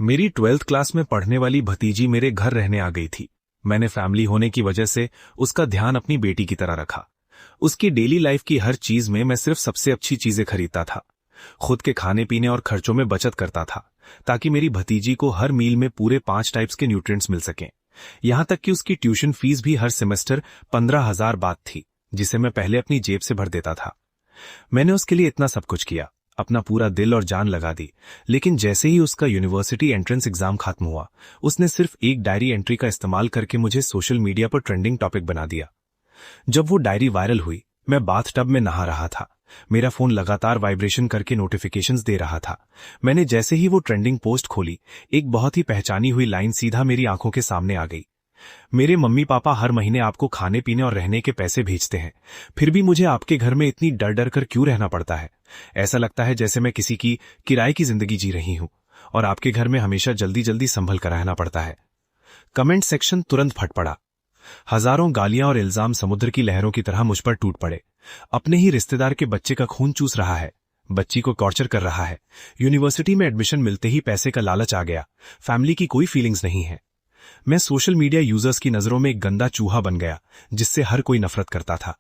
मेरी 12th class में पढ़ने वाली भतीजी मेरे घर रहने आ गई थी। मैंने फैमिली होने की वजह से उसका ध्यान अपनी बेटी की तरह रखा। उसकी डेली लाइफ की हर चीज में मैं सिर्फ सबसे अच्छी चीजें खरीदता था। खुद के खाने पीने और खर्चों में बचत करता था ताकि मेरी भतीजी को हर मील में पूरे 5 टाइप्स के न्यूट्रिएंट्स मिल सकें। यहां तक कि उसकी ट्यूशन फीस भी हर सेमेस्टर 15,000 बात थी, जिसे मैं पहले अपनी जेब से भर देता था। मैंने उसके लिए इतना सब कुछ किया, अपना पूरा दिल और जान लगा दी, लेकिन जैसे ही उसका यूनिवर्सिटी एंट्रेंस एग्जाम खत्म हुआ, उसने सिर्फ एक डायरी एंट्री का इस्तेमाल करके मुझे सोशल मीडिया पर ट्रेंडिंग टॉपिक बना दिया। जब वो डायरी वायरल हुई, मैं बाथटब में नहा रहा था। मेरा फोन लगातार वाइब्रेशन करके नोटिफिकेशंस दे रहा था। मैंने जैसे ही वो ट्रेंडिंग पोस्ट खोली, एक बहुत ही पहचानी हुई लाइन सीधा मेरी आंखों के सामने आ गई। मेरे मम्मी पापा हर महीने आपको खाने पीने और रहने के पैसे भेजते हैं, फिर भी मुझे आपके घर में इतनी डर डर कर क्यों रहना पड़ता है? ऐसा लगता है जैसे मैं किसी की किराए की जिंदगी जी रही हूं और आपके घर में हमेशा जल्दी जल्दी संभल कर रहना पड़ता है। कमेंट सेक्शन तुरंत फट पड़ा। हजारों गालियां और इल्जाम समुद्र की लहरों की तरह मुझ पर टूट पड़े। अपने ही रिश्तेदार के बच्चे का खून चूस रहा है, बच्ची को टॉर्चर कर रहा है, यूनिवर्सिटी में एडमिशन मिलते ही पैसे का लालच आ गया, फैमिली की कोई फीलिंग्स नहीं है। मैं सोशल मीडिया यूजर्स की नजरों में एक गंदा चूहा बन गया जिससे हर कोई नफरत करता था।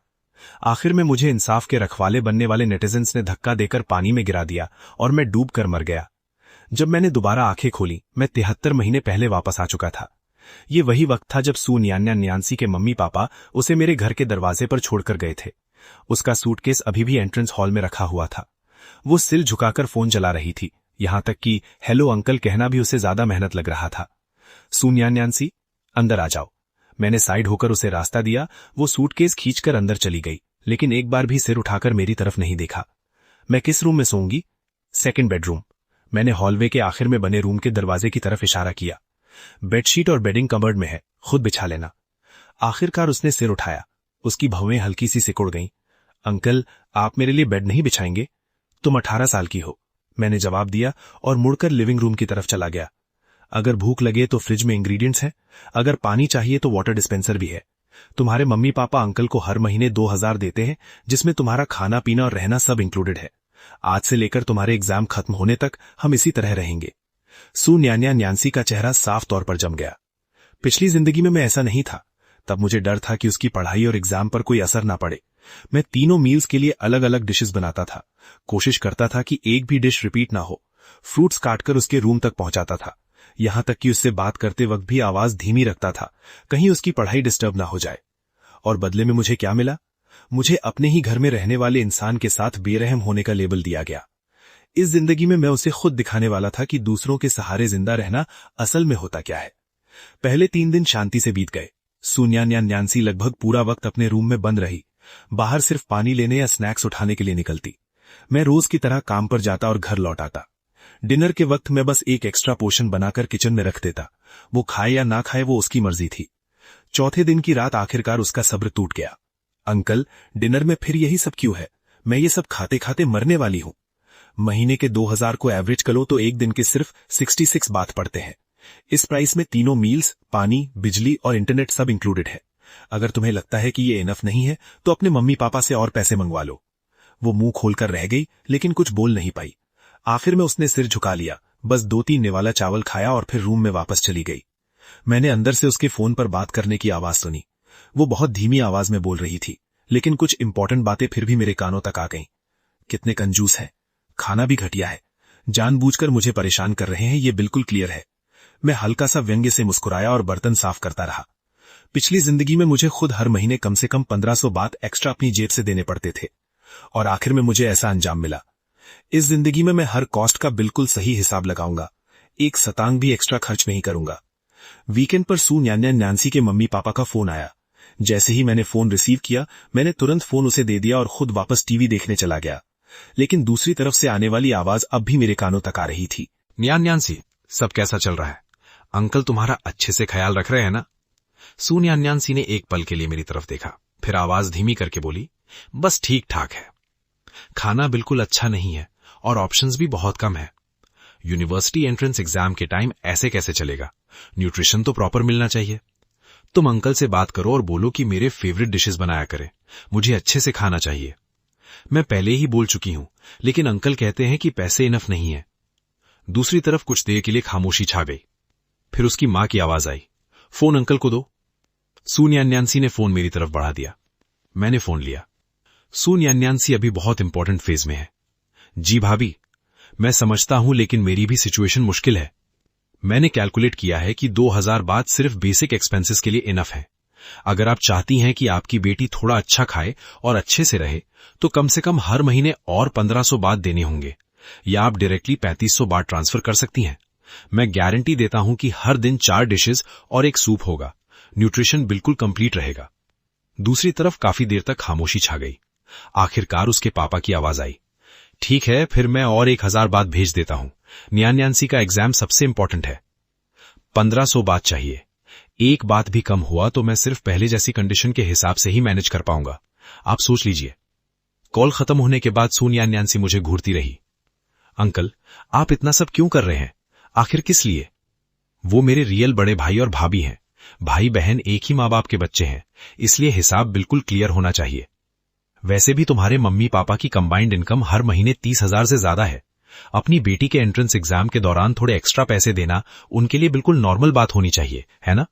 आखिर में मुझे इंसाफ के रखवाले बनने वाले नेटिजन्स ने धक्का देकर पानी में गिरा दिया और मैं डूब कर मर गया। जब मैंने दोबारा आंखें खोली, मैं 73 महीने पहले वापस आ चुका था। ये वही वक्त था जब सू न्यान्या न्यांसी के मम्मी पापा उसे मेरे घर के दरवाजे पर छोड़कर गए थे। उसका सूटकेस अभी भी एंट्रेंस हॉल में रखा हुआ था। वो सिर झुकाकर फोन चला रही थी, यहां तक कि हेलो अंकल कहना भी उसे ज्यादा मेहनत लग रहा था। सू न्यांसी, अंदर आ जाओ। मैंने साइड होकर उसे रास्ता दिया। वो सूटकेस खींचकर अंदर चली गई, लेकिन एक बार भी सिर उठाकर मेरी तरफ नहीं देखा। मैं किस रूम में सोऊंगी? Second bedroom. मैंने हॉलवे के आखिर में बने रूम के दरवाजे की तरफ इशारा किया। बेडशीट और बेडिंग कबर्ड में है, खुद बिछा लेना। आखिरकार उसने सिर उठाया। उसकी भवें हल्की सी सिकुड़ गईं। अंकल, आप मेरे लिए बेड नहीं बिछाएंगे? तुम 18 साल की हो, मैंने जवाब दिया और मुड़कर लिविंग रूम की तरफ चला गया। अगर भूख लगे तो फ्रिज में इंग्रेडिएंट्स हैं, अगर पानी चाहिए तो वाटर डिस्पेंसर भी है। तुम्हारे मम्मी पापा अंकल को हर महीने 2,000 देते हैं, जिसमें तुम्हारा खाना पीना और रहना सब इंक्लूडेड है। आज से लेकर तुम्हारे एग्जाम खत्म होने तक हम इसी तरह रहेंगे। सू न्यान्या न्यांसी का चेहरा साफ तौर पर जम गया। पिछली जिंदगी में मैं ऐसा नहीं था। तब मुझे डर था कि उसकी पढ़ाई और एग्जाम पर कोई असर ना पड़े। मैं तीनों मील्स के लिए अलग अलग डिशेस बनाता था। कोशिश करता था कि एक भी डिश रिपीट ना हो। फ्रूट्स काटकर उसके रूम तक पहुंचाता था, यहां तक कि उससे बात करते वक्त भी आवाज धीमी रखता था, कहीं उसकी पढ़ाई डिस्टर्ब ना हो जाए। और बदले में मुझे क्या मिला? मुझे अपने ही घर में रहने वाले इंसान के साथ बेरहम होने का लेबल दिया गया। इस जिंदगी में मैं उसे खुद दिखाने वाला था कि दूसरों के सहारे जिंदा रहना असल में होता क्या है। पहले 3 दिन शांति से बीत गए। सू न्यान्या न्यांसी लगभग पूरा वक्त अपने रूम में बंद रही। बाहर सिर्फ पानी लेने या स्नैक्स उठाने के लिए निकलती। मैं रोज की तरह काम पर जाता और घर लौट आता। डिनर के वक्त मैं बस एक एक्स्ट्रा पोर्शन बनाकर किचन में रख देता। वो खाए या ना खाए वो उसकी मर्जी थी। चौथे दिन की रात आखिरकार उसका सब्र टूट गया। अंकल, डिनर में फिर यही सब क्यों है? मैं ये सब खाते खाते मरने वाली हूं। महीने के 2,000 को एवरेज करो तो एक दिन के सिर्फ 66 बात पड़ते हैं। इस प्राइस में तीनों मील्स, पानी, बिजली और इंटरनेट सब इंक्लूडेड है। अगर तुम्हें लगता है कि ये इनफ नहीं है तो अपने मम्मी पापा से और पैसे मंगवा लो। वो मुंह खोलकर रह गई, लेकिन कुछ बोल नहीं पाई। आखिर में उसने सिर झुका लिया, बस 2-3 निवाला चावल खाया और फिर रूम में वापस चली गई। मैंने अंदर से उसके फोन पर बात करने की आवाज सुनी। वो बहुत धीमी आवाज में बोल रही थी, लेकिन कुछ इंपॉर्टेंट बातें फिर भी मेरे कानों तक आ गईं। कितने कंजूस है, खाना भी घटिया है, जानबूझकर मुझे परेशान कर रहे हैं, ये बिल्कुल क्लियर है। मैं हल्का सा व्यंग्य से मुस्कुराया और बर्तन साफ करता रहा। पिछली जिंदगी में मुझे खुद हर महीने कम से कम 1500 बात एक्स्ट्रा अपनी जेब से देने पड़ते थे, और आखिर में मुझे ऐसा अंजाम मिला। इस जिंदगी में मैं हर कॉस्ट का बिल्कुल सही हिसाब लगाऊंगा, एक सतांग भी एक्स्ट्रा खर्च नहीं करूंगा। वीकेंड पर सू न्यान्या न्यांसी के मम्मी पापा का फोन आया। जैसे ही मैंने फोन रिसीव किया, मैंने तुरंत फोन उसे दे दिया और खुद वापस टीवी देखने चला गया। लेकिन दूसरी तरफ से आने वाली आवाज अब भी मेरे कानों तक आ रही थी। न्यांसी, सब कैसा चल रहा है? अंकल तुम्हारा अच्छे से ख्याल रख रहे हैं ना? सू न्यांसी ने एक पल के लिए मेरी तरफ देखा, फिर आवाज धीमी करके बोली, बस ठीक ठाक है। खाना बिल्कुल अच्छा नहीं है और ऑप्शंस भी बहुत कम है। यूनिवर्सिटी एंट्रेंस एग्जाम के टाइम ऐसे कैसे चलेगा? न्यूट्रिशन तो प्रॉपर मिलना चाहिए। तुम अंकल से बात करो और बोलो कि मेरे फेवरेट डिशेस बनाया करें, मुझे अच्छे से खाना चाहिए। मैं पहले ही बोल चुकी हूं, लेकिन अंकल कहते हैं कि पैसे इनफ नहीं है। दूसरी तरफ कुछ देर के लिए खामोशी छा गई। फिर उसकी मां की आवाज आई, फोन अंकल को दो। सू न्यान्यांसी ने फोन मेरी तरफ बढ़ा दिया। मैंने फोन लिया। सू न्यान्यांसी अभी बहुत इंपॉर्टेंट फेज में है। जी भाभी, मैं समझता हूं, लेकिन मेरी भी सिचुएशन मुश्किल है। मैंने कैलकुलेट किया है कि 2000 बात सिर्फ बेसिक एक्सपेंसेस के लिए इनफ है। अगर आप चाहती हैं कि आपकी बेटी थोड़ा अच्छा खाए और अच्छे से रहे, तो कम से कम हर महीने और 1500 बात देने होंगे, या आप डायरेक्टली 3500 बात ट्रांसफर कर सकती हैं। मैं गारंटी देता हूं कि हर दिन 4 डिशेस और एक सूप होगा। न्यूट्रिशन बिल्कुल कंप्लीट रहेगा। दूसरी तरफ काफी देर तक खामोशी छा गई। आखिरकार उसके पापा की आवाज आई, ठीक है, फिर मैं और 1000 बात भेज देता हूं। न्यान्यांसी का एग्जाम सबसे इंपॉर्टेंट है। 1500 बात चाहिए। एक बात भी कम हुआ तो मैं सिर्फ पहले जैसी कंडीशन के हिसाब से ही मैनेज कर पाऊंगा। आप सोच लीजिए। कॉल खत्म होने के बाद सू न्यान्यांसी मुझे घूरती रही। अंकल, आप इतना सब क्यों कर रहे हैं? आखिर किस लिए? वो मेरे रियल बड़े भाई और भाभी हैं। भाई बहन एक ही माँ बाप के बच्चे हैं, इसलिए हिसाब बिल्कुल क्लियर होना चाहिए। वैसे भी तुम्हारे मम्मी पापा की कंबाइंड इनकम हर महीने 30,000 से ज्यादा है। अपनी बेटी के एंट्रेंस एग्जाम के दौरान थोड़े एक्स्ट्रा पैसे देना उनके लिए बिल्कुल नॉर्मल बात होनी चाहिए, है ना?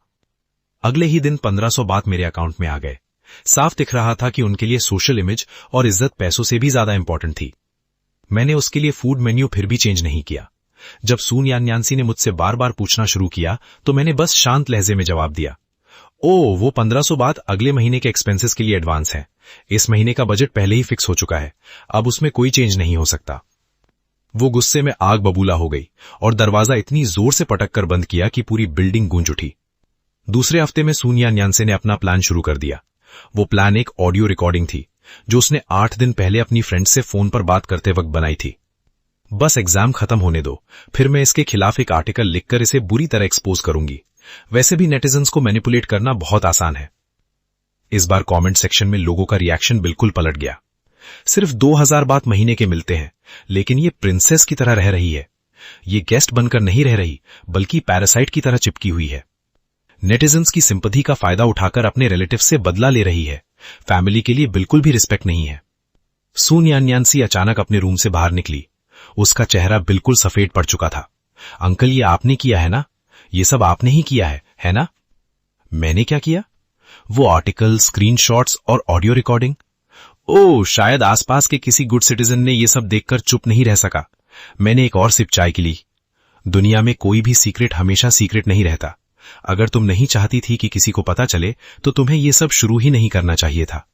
अगले ही दिन 1500 बात मेरे अकाउंट में आ गए। साफ दिख रहा था कि उनके लिए सोशल इमेज और इज्जत पैसों से भी ज्यादा इंपॉर्टेंट थी। मैंने उसके लिए फूड मेन्यू फिर भी चेंज नहीं किया। जब सू न्यान्यांसी ने मुझसे बार बार पूछना शुरू किया तो मैंने बस शांत लहजे में जवाब दिया, ओ, वो 1500 बात अगले महीने के एक्सपेंसेस के लिए एडवांस है। इस महीने का बजट पहले ही फिक्स हो चुका है, अब उसमें कोई चेंज नहीं हो सकता। वो गुस्से में आग बबूला हो गई और दरवाजा इतनी जोर से पटक कर बंद किया कि पूरी बिल्डिंग गूंज उठी। दूसरे हफ्ते में सू न्यान्यांसी ने अपना प्लान शुरू कर दिया। वो प्लान एक ऑडियो रिकॉर्डिंग थी जो उसने 8 दिन पहले अपनी फ्रेंड से फोन पर बात करते वक्त बनाई थी। बस एग्जाम खत्म होने दो, फिर मैं इसके खिलाफ एक आर्टिकल लिखकर इसे बुरी तरह एक्सपोज करूंगी। वैसे भी नेटिजन्स को मैनिपुलेट करना बहुत आसान है। इस बार कमेंट सेक्शन में लोगों का रिएक्शन बिल्कुल पलट गया। सिर्फ 2000 बात महीने के मिलते हैं, लेकिन ये प्रिंसेस की तरह रह रही है। ये गेस्ट बनकर नहीं रह रही, बल्कि पैरासाइट की तरह चिपकी हुई है। नेटिजन्स की सिंपैथी का फायदा उठाकर अपने रिलेटिव से बदला ले रही है। फैमिली के लिए बिल्कुल भी रिस्पेक्ट नहीं है। सू न्यान्यांसी अचानक अपने रूम से बाहर निकली। उसका चेहरा बिल्कुल सफेद पड़ चुका था। अंकल, ये आपने किया है ना? ये सब आपने ही किया है ना? मैंने क्या किया? वो आर्टिकल, स्क्रीनशॉट्स और ऑडियो रिकॉर्डिंग। ओह, शायद आसपास के किसी गुड सिटीजन ने ये सब देखकर चुप नहीं रह सका। मैंने एक और सिप चाय की ली। दुनिया में कोई भी सीक्रेट हमेशा सीक्रेट नहीं रहता। अगर तुम नहीं चाहती थी कि किसी को पता चले तो तुम्हें ये सब शुरू ही नहीं करना चाहिए था।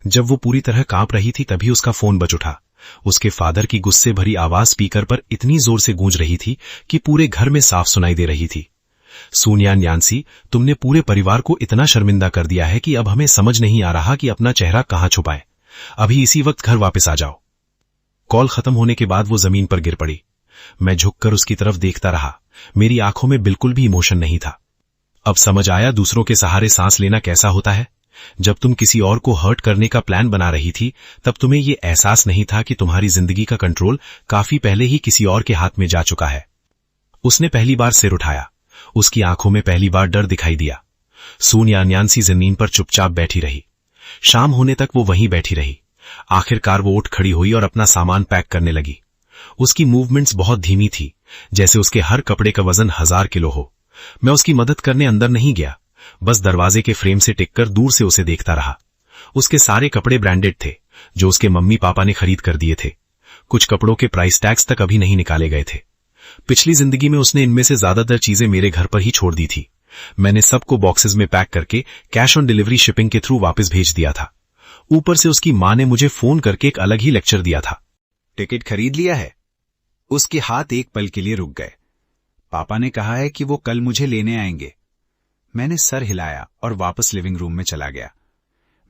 जब वो पूरी तरह कांप रही थी तभी उसका फोन बज उठा। उसके फादर की गुस्से भरी आवाज स्पीकर पर इतनी जोर से गूंज रही थी कि पूरे घर में साफ सुनाई दे रही थी। सू न्यान्यांसी, तुमने पूरे परिवार को इतना शर्मिंदा कर दिया है कि अब हमें समझ नहीं आ रहा कि अपना चेहरा कहां छुपाए। अभी इसी वक्त घर वापस आ जाओ। कॉल खत्म होने के बाद वो जमीन पर गिर पड़ी। मैं झुककर उसकी तरफ देखता रहा। मेरी आंखों में बिल्कुल भी इमोशन नहीं था। अब समझ आया दूसरों के सहारे सांस लेना कैसा होता है। जब तुम किसी और को हर्ट करने का प्लान बना रही थी, तब तुम्हें ये एहसास नहीं था कि तुम्हारी जिंदगी का कंट्रोल काफी पहले ही किसी और के हाथ में जा चुका है। उसने पहली बार सिर उठाया। उसकी आंखों में पहली बार डर दिखाई दिया। सू न्यान्यांसी जमीन पर चुपचाप बैठी रही। शाम होने तक वो वहीं बैठी रही। आखिरकार वो उठ खड़ी हुई और अपना सामान पैक करने लगी। उसकी मूवमेंट्स बहुत धीमी थी, जैसे उसके हर कपड़े का वजन 1000 किलो हो। मैं उसकी मदद करने अंदर नहीं गया, बस दरवाजे के फ्रेम से टिककर दूर से उसे देखता रहा। उसके सारे कपड़े ब्रांडेड थे, जो उसके मम्मी पापा ने खरीद कर दिए थे। कुछ कपड़ों के प्राइस टैग्स तक अभी नहीं निकाले गए थे। पिछली जिंदगी में उसने इनमें से ज्यादातर चीजें मेरे घर पर ही छोड़ दी थी। मैंने सबको बॉक्सेस में पैक करके कैश ऑन डिलीवरी शिपिंग के थ्रू वापस भेज दिया था। ऊपर से उसकी मां ने मुझे फोन करके एक अलग ही लेक्चर दिया था। टिकट खरीद लिया है? उसके हाथ एक पल के लिए रुक गए। पापा ने कहा है कि वो कल मुझे लेने आएंगे। मैंने सर हिलाया और वापस लिविंग रूम में चला गया।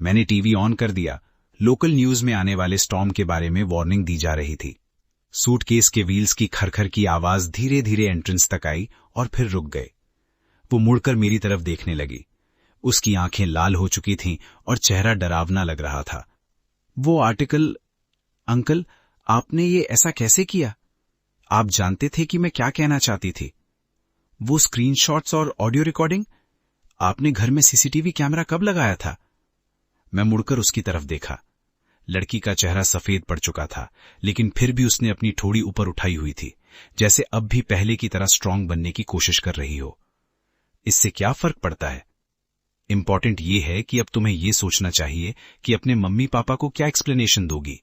मैंने टीवी ऑन कर दिया। लोकल न्यूज में आने वाले स्टॉर्म के बारे में वार्निंग दी जा रही थी। सूटकेस के व्हील्स की खरखर की आवाज धीरे धीरे एंट्रेंस तक आई और फिर रुक गए। वो मुड़कर मेरी तरफ देखने लगी। उसकी आंखें लाल हो चुकी थीं और चेहरा डरावना लग रहा था। वो आर्टिकल, अंकल, आपने ये ऐसा कैसे किया? आप जानते थे कि मैं क्या कहना चाहती थी। वो स्क्रीनशॉट्स और ऑडियो रिकॉर्डिंग, आपने घर में सीसीटीवी कैमरा कब लगाया था? मैं मुड़कर उसकी तरफ देखा। लड़की का चेहरा सफेद पड़ चुका था, लेकिन फिर भी उसने अपनी ठोड़ी ऊपर उठाई हुई थी, जैसे अब भी पहले की तरह स्ट्रांग बनने की कोशिश कर रही हो। इससे क्या फर्क पड़ता है? इंपॉर्टेंट ये है कि अब तुम्हें ये सोचना चाहिए कि अपने मम्मी पापा को क्या एक्सप्लेनेशन दोगी।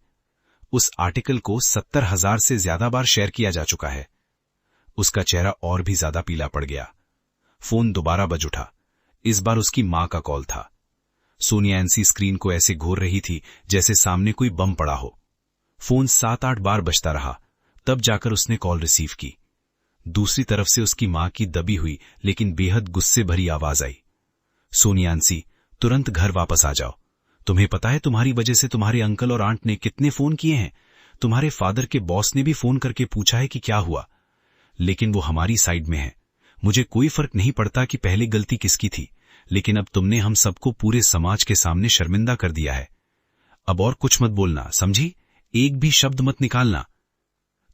उस आर्टिकल को 70,000 से ज्यादा बार शेयर किया जा चुका है। उसका चेहरा और भी ज्यादा पीला पड़ गया। फोन दोबारा बज उठा। इस बार उसकी मां का कॉल था। सोनिया एनसी स्क्रीन को ऐसे घोर रही थी जैसे सामने कोई बम पड़ा हो। फोन 7-8 बार बजता रहा, तब जाकर उसने कॉल रिसीव की। दूसरी तरफ से उसकी मां की दबी हुई लेकिन बेहद गुस्से भरी आवाज आई। सोनिया एनसी, तुरंत घर वापस आ जाओ। तुम्हें पता है तुम्हारी वजह से तुम्हारे अंकल और आंट ने कितने फोन किए हैं? तुम्हारे फादर के बॉस ने भी फोन करके पूछा है कि क्या हुआ, लेकिन वो हमारी साइड में है। मुझे कोई फर्क नहीं पड़ता कि पहले गलती किसकी थी, लेकिन अब तुमने हम सबको पूरे समाज के सामने शर्मिंदा कर दिया है। अब और कुछ मत बोलना, समझी? एक भी शब्द मत निकालना।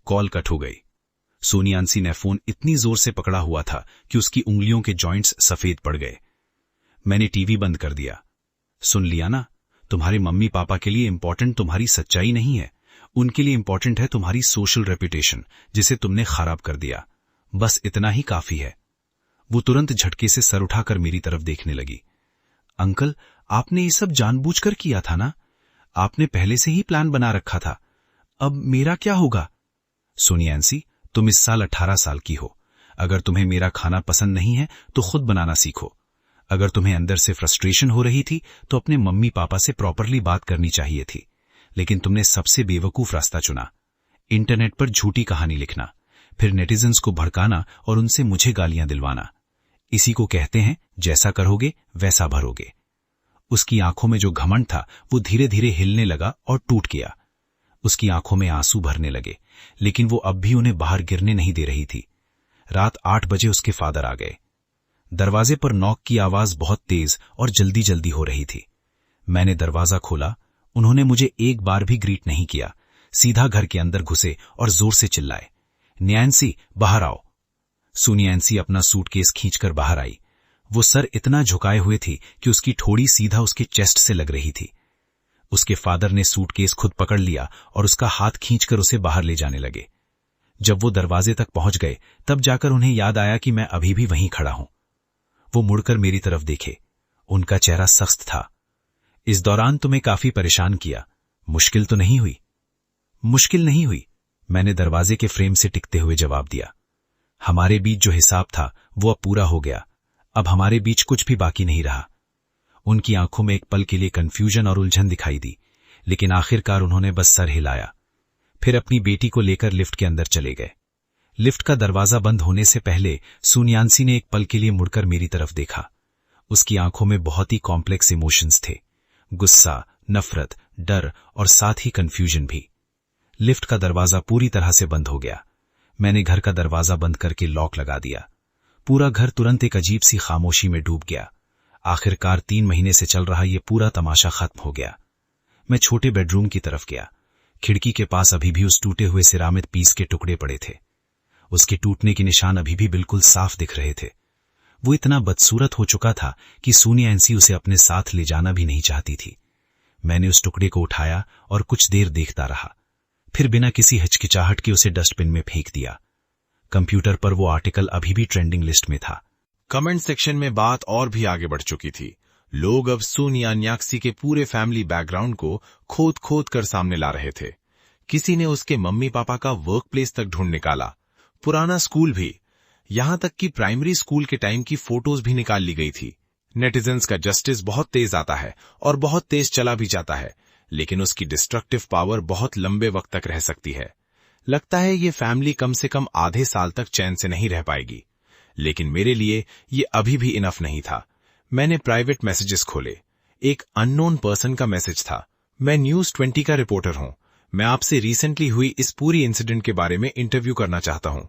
कॉल कट हो गई। सोनियांसी ने फोन इतनी जोर से पकड़ा हुआ था कि उसकी उंगलियों के जॉइंट्स सफेद पड़ गए। मैंने टीवी बंद कर दिया। सुन लिया ना, तुम्हारे मम्मी पापा के लिए इंपॉर्टेंट तुम्हारी सच्चाई नहीं है, उनके लिए इंपॉर्टेंट है तुम्हारी सोशल रेपुटेशन, जिसे तुमने खराब कर दिया। बस इतना ही काफी है। वो तुरंत झटके से सर उठाकर मेरी तरफ देखने लगी। अंकल, आपने ये सब जानबूझकर किया था ना? आपने पहले से ही प्लान बना रखा था। अब मेरा क्या होगा? सोनियांसी, तुम इस साल 18 साल की हो। अगर तुम्हें मेरा खाना पसंद नहीं है तो खुद बनाना सीखो। अगर तुम्हें अंदर से फ्रस्ट्रेशन हो रही थी तो अपने मम्मी पापा से प्रॉपरली बात करनी चाहिए थी, लेकिन तुमने सबसे बेवकूफ रास्ता चुना। इंटरनेट पर झूठी कहानी लिखना, फिर नेटिजन्स को भड़काना और उनसे मुझे गालियां दिलवाना। इसी को कहते हैं जैसा करोगे वैसा भरोगे। उसकी आंखों में जो घमंड था वो धीरे धीरे हिलने लगा और टूट गया। उसकी आंखों में आंसू भरने लगे, लेकिन वो अब भी उन्हें बाहर गिरने नहीं दे रही थी। रात 8 बजे उसके फादर आ गए। दरवाजे पर नॉक की आवाज बहुत तेज और जल्दी जल्दी हो रही थी। मैंने दरवाजा खोला। उन्होंने मुझे एक बार भी ग्रीट नहीं किया, सीधा घर के अंदर घुसे और जोर से चिल्लाए, न्यांसी, बाहर आओ। सुनियांसी अपना सूटकेस खींचकर बाहर आई। वो सर इतना झुकाए हुए थी कि उसकी ठोड़ी सीधा उसके चेस्ट से लग रही थी। उसके फादर ने सूटकेस खुद पकड़ लिया और उसका हाथ खींचकर उसे बाहर ले जाने लगे। जब वो दरवाजे तक पहुंच गए तब जाकर उन्हें याद आया कि मैं अभी भी वहीं खड़ा हूं। वो मुड़कर मेरी तरफ देखे। उनका चेहरा सख्त था। इस दौरान तुम्हें काफी परेशान किया, मुश्किल तो नहीं हुई? मुश्किल नहीं हुई, मैंने दरवाजे के फ्रेम से टिकते हुए जवाब दिया। हमारे बीच जो हिसाब था वो अब पूरा हो गया। अब हमारे बीच कुछ भी बाकी नहीं रहा। उनकी आंखों में एक पल के लिए कंफ्यूजन और उलझन दिखाई दी, लेकिन आखिरकार उन्होंने बस सर हिलाया। फिर अपनी बेटी को लेकर लिफ्ट के अंदर चले गए। लिफ्ट का दरवाजा बंद होने से पहले सुनियांसी ने एक पल के लिए मुड़कर मेरी तरफ देखा। उसकी आंखों में बहुत ही कॉम्प्लेक्स इमोशंस थे, गुस्सा, नफरत, डर और साथ ही कंफ्यूजन भी। लिफ्ट का दरवाजा पूरी तरह से बंद हो गया। मैंने घर का दरवाजा बंद करके लॉक लगा दिया। पूरा घर तुरंत एक अजीब सी खामोशी में डूब गया। आखिरकार 3 महीने से चल रहा ये पूरा तमाशा खत्म हो गया। मैं छोटे बेडरूम की तरफ गया। खिड़की के पास अभी भी उस टूटे हुए सिरामिक पीस के टुकड़े पड़े थे। उसके टूटने के निशान अभी भी बिल्कुल साफ दिख रहे थे। वो इतना बदसूरत हो चुका था कि सोनिया एनसी उसे अपने साथ ले जाना भी नहीं चाहती थी। मैंने उस टुकड़े को उठाया और कुछ देर देखता रहा, फिर बिना किसी हिचकिचाहट के उसे डस्टबिन में फेंक दिया। कंप्यूटर पर वो आर्टिकल अभी भी ट्रेंडिंग लिस्ट में था। कमेंट सेक्शन में बात और भी आगे बढ़ चुकी थी। लोग अब सोनिया न्याक्सी के पूरे फैमिली बैकग्राउंड को खोद खोद कर सामने ला रहे थे। किसी ने उसके मम्मी पापा का वर्क प्लेस तक ढूंढ निकाला, पुराना स्कूल भी, यहां तक कि प्राइमरी स्कूल के टाइम की फोटोज भी निकाल ली गई थी। नेटिजन्स का जस्टिस बहुत तेज आता है और बहुत तेज चला भी जाता है, लेकिन उसकी डिस्ट्रक्टिव पावर बहुत लंबे वक्त तक रह सकती है। लगता है ये फैमिली कम से कम आधे साल तक चैन से नहीं रह पाएगी, लेकिन मेरे लिए ये अभी भी इनफ नहीं था। मैंने प्राइवेट मैसेजेस खोले। एक अननोन पर्सन का मैसेज था, मैं न्यूज 20 का रिपोर्टर हूं। मैं आपसे रिसेंटली हुई इस पूरी इंसिडेंट के बारे में इंटरव्यू करना चाहता हूं।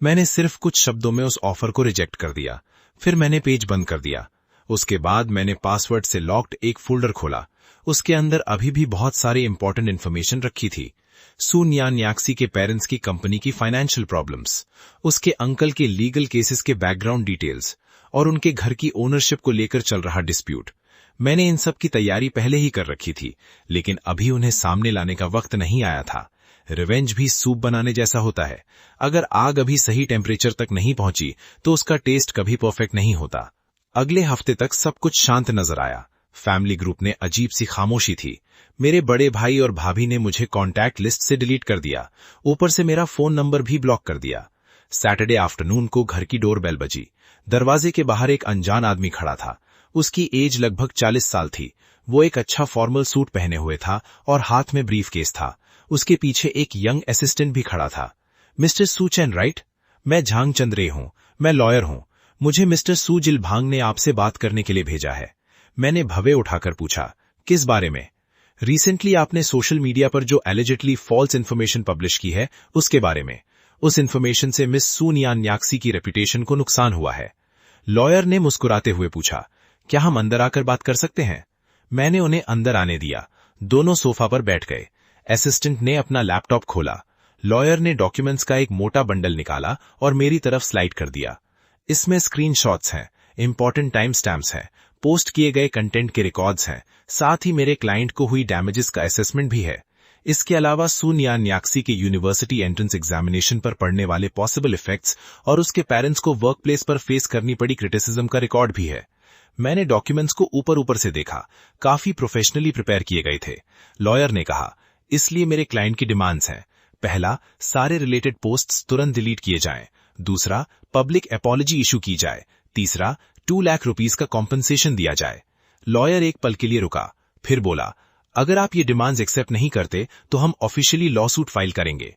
मैंने सिर्फ कुछ शब्दों में उस ऑफर को रिजेक्ट कर दिया। फिर मैंने पेज बंद कर दिया। उसके बाद मैंने पासवर्ड से लॉक्ड एक फोल्डर खोला। उसके अंदर अभी भी बहुत सारी इंपॉर्टेंट इन्फॉर्मेशन रखी थी। सोनिया न्याक्सी के पेरेंट्स की कंपनी की फाइनेंशियल प्रॉब्लम्स, उसके अंकल के लीगल केसेस के बैकग्राउंड डिटेल्स और उनके घर की ओनरशिप को लेकर चल रहा डिस्प्यूट। मैंने इन सब की तैयारी पहले ही कर रखी थी, लेकिन अभी उन्हें सामने लाने का वक्त नहीं आया था। रिवेंज भी सूप बनाने जैसा होता है। अगर आग अभी सही टेम्परेचर तक नहीं पहुंची तो उसका टेस्ट कभी परफेक्ट नहीं होता। अगले हफ्ते तक सब कुछ शांत नजर आया। फैमिली ग्रुप ने अजीब सी खामोशी थी। मेरे बड़े भाई और भाभी ने मुझे कॉन्टैक्ट लिस्ट से डिलीट कर दिया, ऊपर से मेरा फोन नंबर भी ब्लॉक कर दिया। सैटरडे आफ्टरनून को घर की डोरबेल बजी। दरवाजे के बाहर एक अनजान आदमी खड़ा था। उसकी एज लगभग 40 साल थी। वो एक अच्छा फॉर्मल सूट पहने हुए था और हाथ में ब्रीफ केस था। उसके पीछे एक यंग असिस्टेंट भी खड़ा था। मिस्टर सू चैन राइट? मैं झांग चंद्रे हूं, मैं लॉयर हूं। मुझे मिस्टर सू जिलभांग ने आपसे बात करने के लिए भेजा है। मैंने भवे उठाकर पूछा, किस बारे में? रिसेंटली आपने सोशल मीडिया पर जो एलिजिडली फॉल्स इन्फॉर्मेशन पब्लिश की है उसके बारे में। उस इन्फॉर्मेशन से मिस सू नियान न्याक्सी की रेपुटेशन को नुकसान हुआ है। लॉयर ने मुस्कुराते हुए पूछा, क्या हम अंदर आकर बात कर सकते हैं? मैंने उन्हें अंदर आने दिया। दोनों सोफा पर बैठ गए। असिस्टेंट ने अपना लैपटॉप खोला। लॉयर ने डॉक्यूमेंट्स का एक मोटा बंडल निकाला और मेरी तरफ स्लाइड कर दिया। इसमें स्क्रीनशॉट्स हैं, इंपॉर्टेंट टाइम स्टैम्प्स हैं, पोस्ट किए गए कंटेंट के रिकॉर्ड्स हैं, साथ ही मेरे क्लाइंट को हुई डैमेजेस का असेसमेंट भी है। इसके अलावा सू नियान न्याक्सी के यूनिवर्सिटी एंट्रेंस एग्जामिनेशन पर पड़ने वाले पॉसिबल इफेक्ट्स और उसके पेरेंट्स को वर्क प्लेस पर फेस करनी पड़ी क्रिटिसिज्म का रिकॉर्ड भी है। मैंने डॉक्यूमेंट्स को ऊपर ऊपर से देखा, काफी प्रोफेशनली प्रिपेयर किए गए थे। लॉयर ने कहा, इसलिए मेरे क्लाइंट की डिमांड्स हैं। पहला, सारे रिलेटेड पोस्ट्स तुरंत डिलीट किए जाएं। दूसरा, पब्लिक अपॉलजी इशू की जाए। तीसरा, 2 लाख रुपीस का कॉम्पनसेशन दिया जाए। लॉयर एक पल के लिए रुका, फिर बोला, अगर आप ये डिमांड्स एक्सेप्ट नहीं करते तो हम ऑफिशियली लॉ सूट फाइल करेंगे।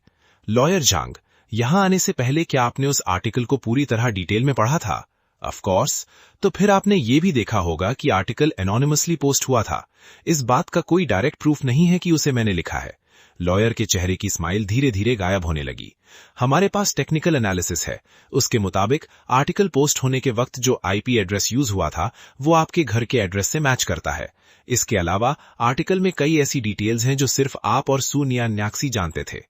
लॉयर झांग, यहां आने से पहले क्या आपने उस आर्टिकल को पूरी तरह डिटेल में पढ़ा था? Of course. तो फिर आपने ये भी देखा होगा कि आर्टिकल एनोनिमसली पोस्ट हुआ था। इस बात का कोई डायरेक्ट प्रूफ नहीं है कि उसे मैंने लिखा है। लॉयर के चेहरे की स्माइल धीरे धीरे गायब होने लगी। हमारे पास टेक्निकल एनालिसिस है। उसके मुताबिक आर्टिकल पोस्ट होने के वक्त जो आईपी एड्रेस यूज हुआ था वो आपके घर के एड्रेस से मैच करता है। इसके अलावा आर्टिकल में कई ऐसी डिटेल्स हैं जो सिर्फ आप और सू नियान न्याक्सी जानते थे।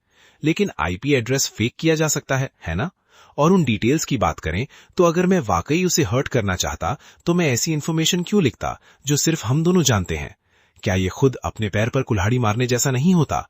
लेकिन आईपी एड्रेस फेक किया जा सकता है ना? और उन डिटेल्स की बात करें तो अगर मैं वाकई उसे हर्ट करना चाहता तो मैं ऐसी इन्फॉर्मेशन क्यों लिखता जो सिर्फ हम दोनों जानते हैं? क्या ये खुद अपने पैर पर कुल्हाड़ी मारने जैसा नहीं होता?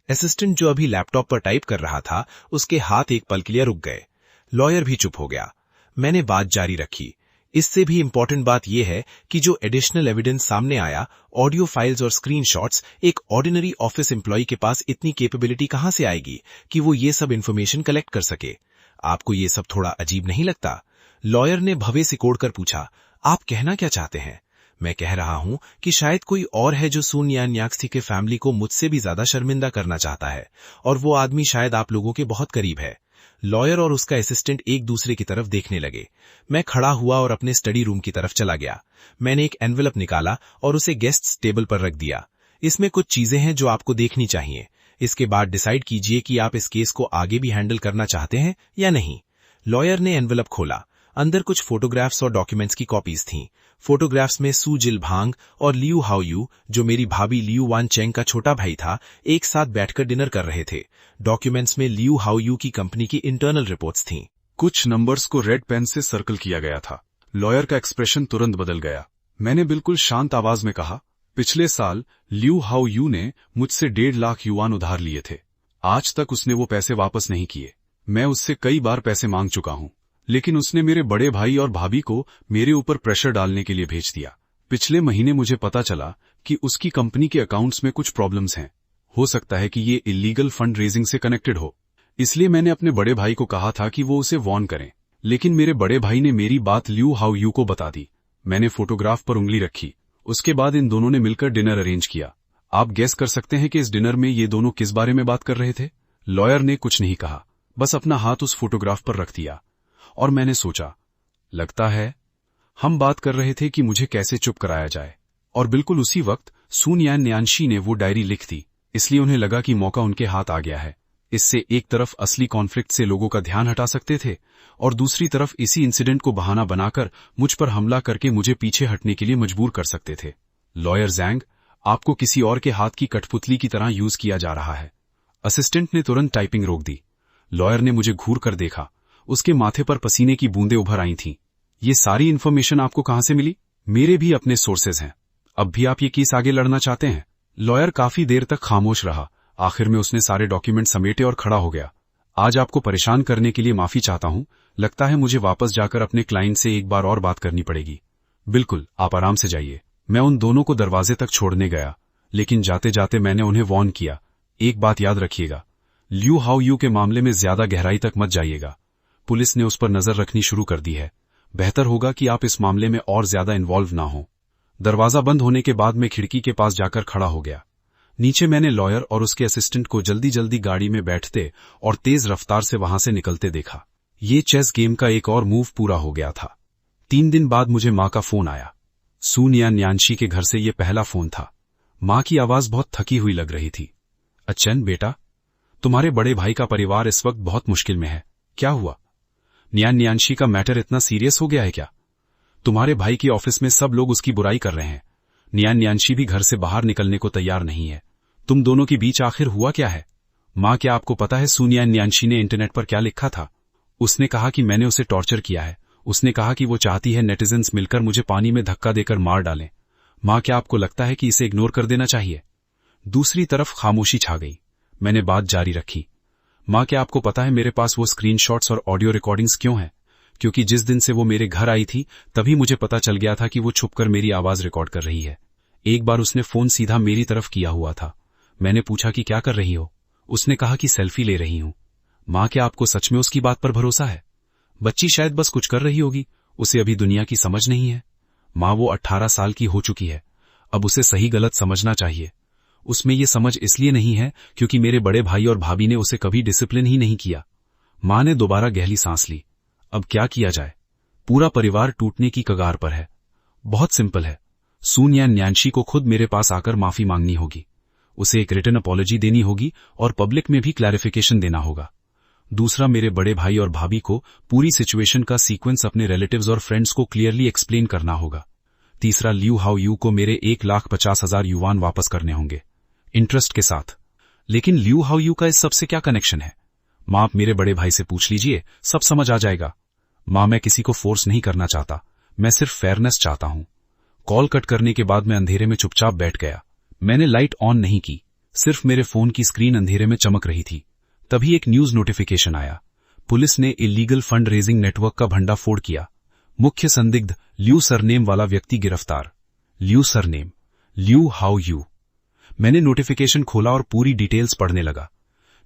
असिस्टेंट जो अभी लैपटॉप पर टाइप कर रहा था उसके हाथ एक पल के लिए रुक गए। लॉयर भी चुप हो गया। मैंने बात जारी रखी, इससे भी इंपॉर्टेंट बात यह है कि जो एडिशनल एविडेंस सामने आया, ऑडियो फाइल्स और स्क्रीनशॉट्स, एक ऑर्डिनरी ऑफिस एम्प्लॉय के पास इतनी कैपेबिलिटी कहां से आएगी कि वो ये सब इन्फॉर्मेशन कलेक्ट कर सके? आपको ये सब थोड़ा अजीब नहीं लगता? लॉयर ने भवे सिकोड़कर पूछा, आप कहना क्या चाहते हैं? मैं कह रहा हूं कि शायद कोई और है जो सू नियान न्याक्सी के फैमिली को मुझसे भी ज्यादा शर्मिंदा करना चाहता है, और वो आदमी शायद आप लोगों के बहुत करीब है। लॉयर और उसका असिस्टेंट एक दूसरे की तरफ देखने लगे। मैं खड़ा हुआ और अपने स्टडी रूम की तरफ चला गया। मैंने एक एनवेलप निकाला और उसे गेस्ट्स टेबल पर रख दिया। इसमें कुछ चीजें हैं जो आपको देखनी चाहिए। इसके बाद डिसाइड कीजिए कि आप इस केस को आगे भी हैंडल करना चाहते हैं या नहीं। लॉयर ने एनवेलप खोला। अंदर कुछ फोटोग्राफ्स और डॉक्यूमेंट्स की कॉपीज थीं। फोटोग्राफ्स में सू जिलभांग और लियू हाओयू, जो मेरी भाभी लियू वान चेंग का छोटा भाई था, एक साथ बैठकर डिनर कर रहे थे। डॉक्यूमेंट्स में लियू हाओयू की कंपनी की इंटरनल रिपोर्ट्स थीं। कुछ नंबर्स को रेड पेन से सर्कल किया गया था। लॉयर का एक्सप्रेशन तुरंत बदल गया। मैंने बिल्कुल शांत आवाज में कहा, पिछले साल लियू हाओयू ने मुझसे 1.5 लाख युआन उधार लिए थे। आज तक उसने वो पैसे वापस नहीं किए। मैं उससे कई बार पैसे मांग चुका हूं, लेकिन उसने मेरे बड़े भाई और भाभी को मेरे ऊपर प्रेशर डालने के लिए भेज दिया। पिछले महीने मुझे पता चला कि उसकी कंपनी के अकाउंट्स में कुछ प्रॉब्लम्स हैं। हो सकता है कि ये इलीगल फंड रेजिंग से कनेक्टेड हो। इसलिए मैंने अपने बड़े भाई को कहा था कि वो उसे वॉर्न करें, लेकिन मेरे बड़े भाई ने मेरी बात लियू हाओयू को बता दी। मैंने फोटोग्राफ पर उंगली रखी। उसके बाद इन दोनों ने मिलकर डिनर अरेंज किया। आप गेस कर सकते हैं कि इस डिनर में ये दोनों किस बारे में बात कर रहे थे? लॉयर ने कुछ नहीं कहा, बस अपना हाथ उस फोटोग्राफ पर रख दिया। और मैंने सोचा, लगता है हम बात कर रहे थे कि मुझे कैसे चुप कराया जाए। और बिल्कुल उसी वक्त सू नियान न्यानशी ने वो डायरी लिख दी, इसलिए उन्हें लगा कि मौका उनके हाथ आ गया है। इससे एक तरफ असली कॉन्फ्लिक्ट से लोगों का ध्यान हटा सकते थे और दूसरी तरफ इसी इंसिडेंट को बहाना बनाकर मुझ पर हमला करके मुझे पीछे हटने के लिए मजबूर कर सकते थे। लॉयर जैंग, आपको किसी और के हाथ की कठपुतली की तरह यूज किया जा रहा है। असिस्टेंट ने तुरंत टाइपिंग रोक दी। लॉयर ने मुझे घूर कर देखा। उसके माथे पर पसीने की बूंदें उभर आई थीं। ये सारी इन्फॉर्मेशन आपको कहां से मिली? मेरे भी अपने सोर्सेज हैं। अब भी आप ये केस आगे लड़ना चाहते हैं? लॉयर काफी देर तक खामोश रहा, आखिर में उसने सारे डॉक्यूमेंट समेटे और खड़ा हो गया। आज आपको परेशान करने के लिए माफी चाहता हूं। लगता है मुझे वापस जाकर अपने क्लाइंट से एक बार और बात करनी पड़ेगी। बिल्कुल, आप आराम से जाइए। मैं उन दोनों को दरवाजे तक छोड़ने गया, लेकिन जाते जाते मैंने उन्हें वार्न किया, एक बात याद रखिएगा, ल्यू हाउ यू के मामले में ज्यादा गहराई तक मत जाइएगा। पुलिस ने उस पर नजर रखनी शुरू कर दी है। बेहतर होगा कि आप इस मामले में और ज्यादा इन्वॉल्व ना हो। दरवाजा बंद होने के बाद मैं खिड़की के पास जाकर खड़ा हो गया। नीचे मैंने लॉयर और उसके असिस्टेंट को जल्दी जल्दी गाड़ी में बैठते और तेज रफ्तार से वहां से निकलते देखा। ये चेस गेम का एक और मूव पूरा हो गया था। 3 दिन बाद मुझे मां का फोन आया। सून या न्यांशी के घर से ये पहला फोन था। मां की आवाज बहुत थकी हुई लग रही थी। अच्छन बेटा, तुम्हारे बड़े भाई का परिवार इस वक्त बहुत मुश्किल में है। क्या हुआ? न्यांशी का मैटर इतना सीरियस हो गया है क्या? तुम्हारे भाई की ऑफिस में सब लोग उसकी बुराई कर रहे हैं। न्यांशी भी घर से बाहर निकलने को तैयार नहीं है। तुम दोनों के बीच आखिर हुआ क्या है? मां, क्या आपको पता है सूनिया न्यांशी ने इंटरनेट पर क्या लिखा था? उसने कहा कि मैंने उसे टॉर्चर किया है। उसने कहा कि वो चाहती है नेटिजन्स मिलकर मुझे पानी में धक्का देकर मार डालें। मां, क्या आपको लगता है कि इसे इग्नोर कर देना चाहिए? दूसरी तरफ खामोशी छा गई। मैंने बात जारी रखी। मां, क्या आपको पता है मेरे पास वो स्क्रीनशॉट्स और ऑडियो रिकॉर्डिंग्स क्यों हैं? क्योंकि जिस दिन से वो मेरे घर आई थी तभी मुझे पता चल गया था कि वो छुपकर मेरी आवाज रिकॉर्ड कर रही है। एक बार उसने फोन सीधा मेरी तरफ किया हुआ था। मैंने पूछा कि क्या कर रही हो? उसने कहा कि सेल्फी ले रही हूं। मां, क्या आपको सच में उसकी बात पर भरोसा है? बच्ची शायद बस कुछ कर रही होगी, उसे अभी दुनिया की समझ नहीं है। मां, वो 18 साल की हो चुकी है। अब उसे सही गलत समझना चाहिए। उसमें ये समझ इसलिए नहीं है क्योंकि मेरे बड़े भाई और भाभी ने उसे कभी डिसिप्लिन ही नहीं किया। मां ने दोबारा गहरी सांस ली। अब क्या किया जाए? पूरा परिवार टूटने की कगार पर है। बहुत सिंपल है। सून या न्यांशी को खुद मेरे पास आकर माफी मांगनी होगी। उसे एक रिटन अपॉलॉजी देनी होगी और पब्लिक में भी क्लैरिफिकेशन देना होगा। दूसरा, मेरे बड़े भाई और भाभी को पूरी सिचुएशन का सीक्वेंस अपने रिलेटिव्स और फ्रेंड्स को क्लियरली एक्सप्लेन करना होगा। तीसरा, ल्यू हाउ यू को मेरे 1,50,000 युवान वापस करने होंगे, इंटरेस्ट के साथ। लेकिन ल्यू हाउ यू का इस सबसे क्या कनेक्शन है? मां, आप मेरे बड़े भाई से पूछ लीजिए, सब समझ आ जाएगा। मां, मैं किसी को फोर्स नहीं करना चाहता, मैं सिर्फ फेयरनेस चाहता हूं। कॉल कट करने के बाद मैं अंधेरे में चुपचाप बैठ गया। मैंने लाइट ऑन नहीं की, सिर्फ मेरे फोन की स्क्रीन अंधेरे में चमक रही थी। तभी एक न्यूज नोटिफिकेशन आया। पुलिस ने इलीगल फंड रेजिंग नेटवर्क का भंडाफोड़ किया। मुख्य संदिग्ध ल्यू सरनेम वाला व्यक्ति गिरफ्तार। ल्यू सरनेम, ल्यू हाउ यू। मैंने नोटिफिकेशन खोला और पूरी डिटेल्स पढ़ने लगा।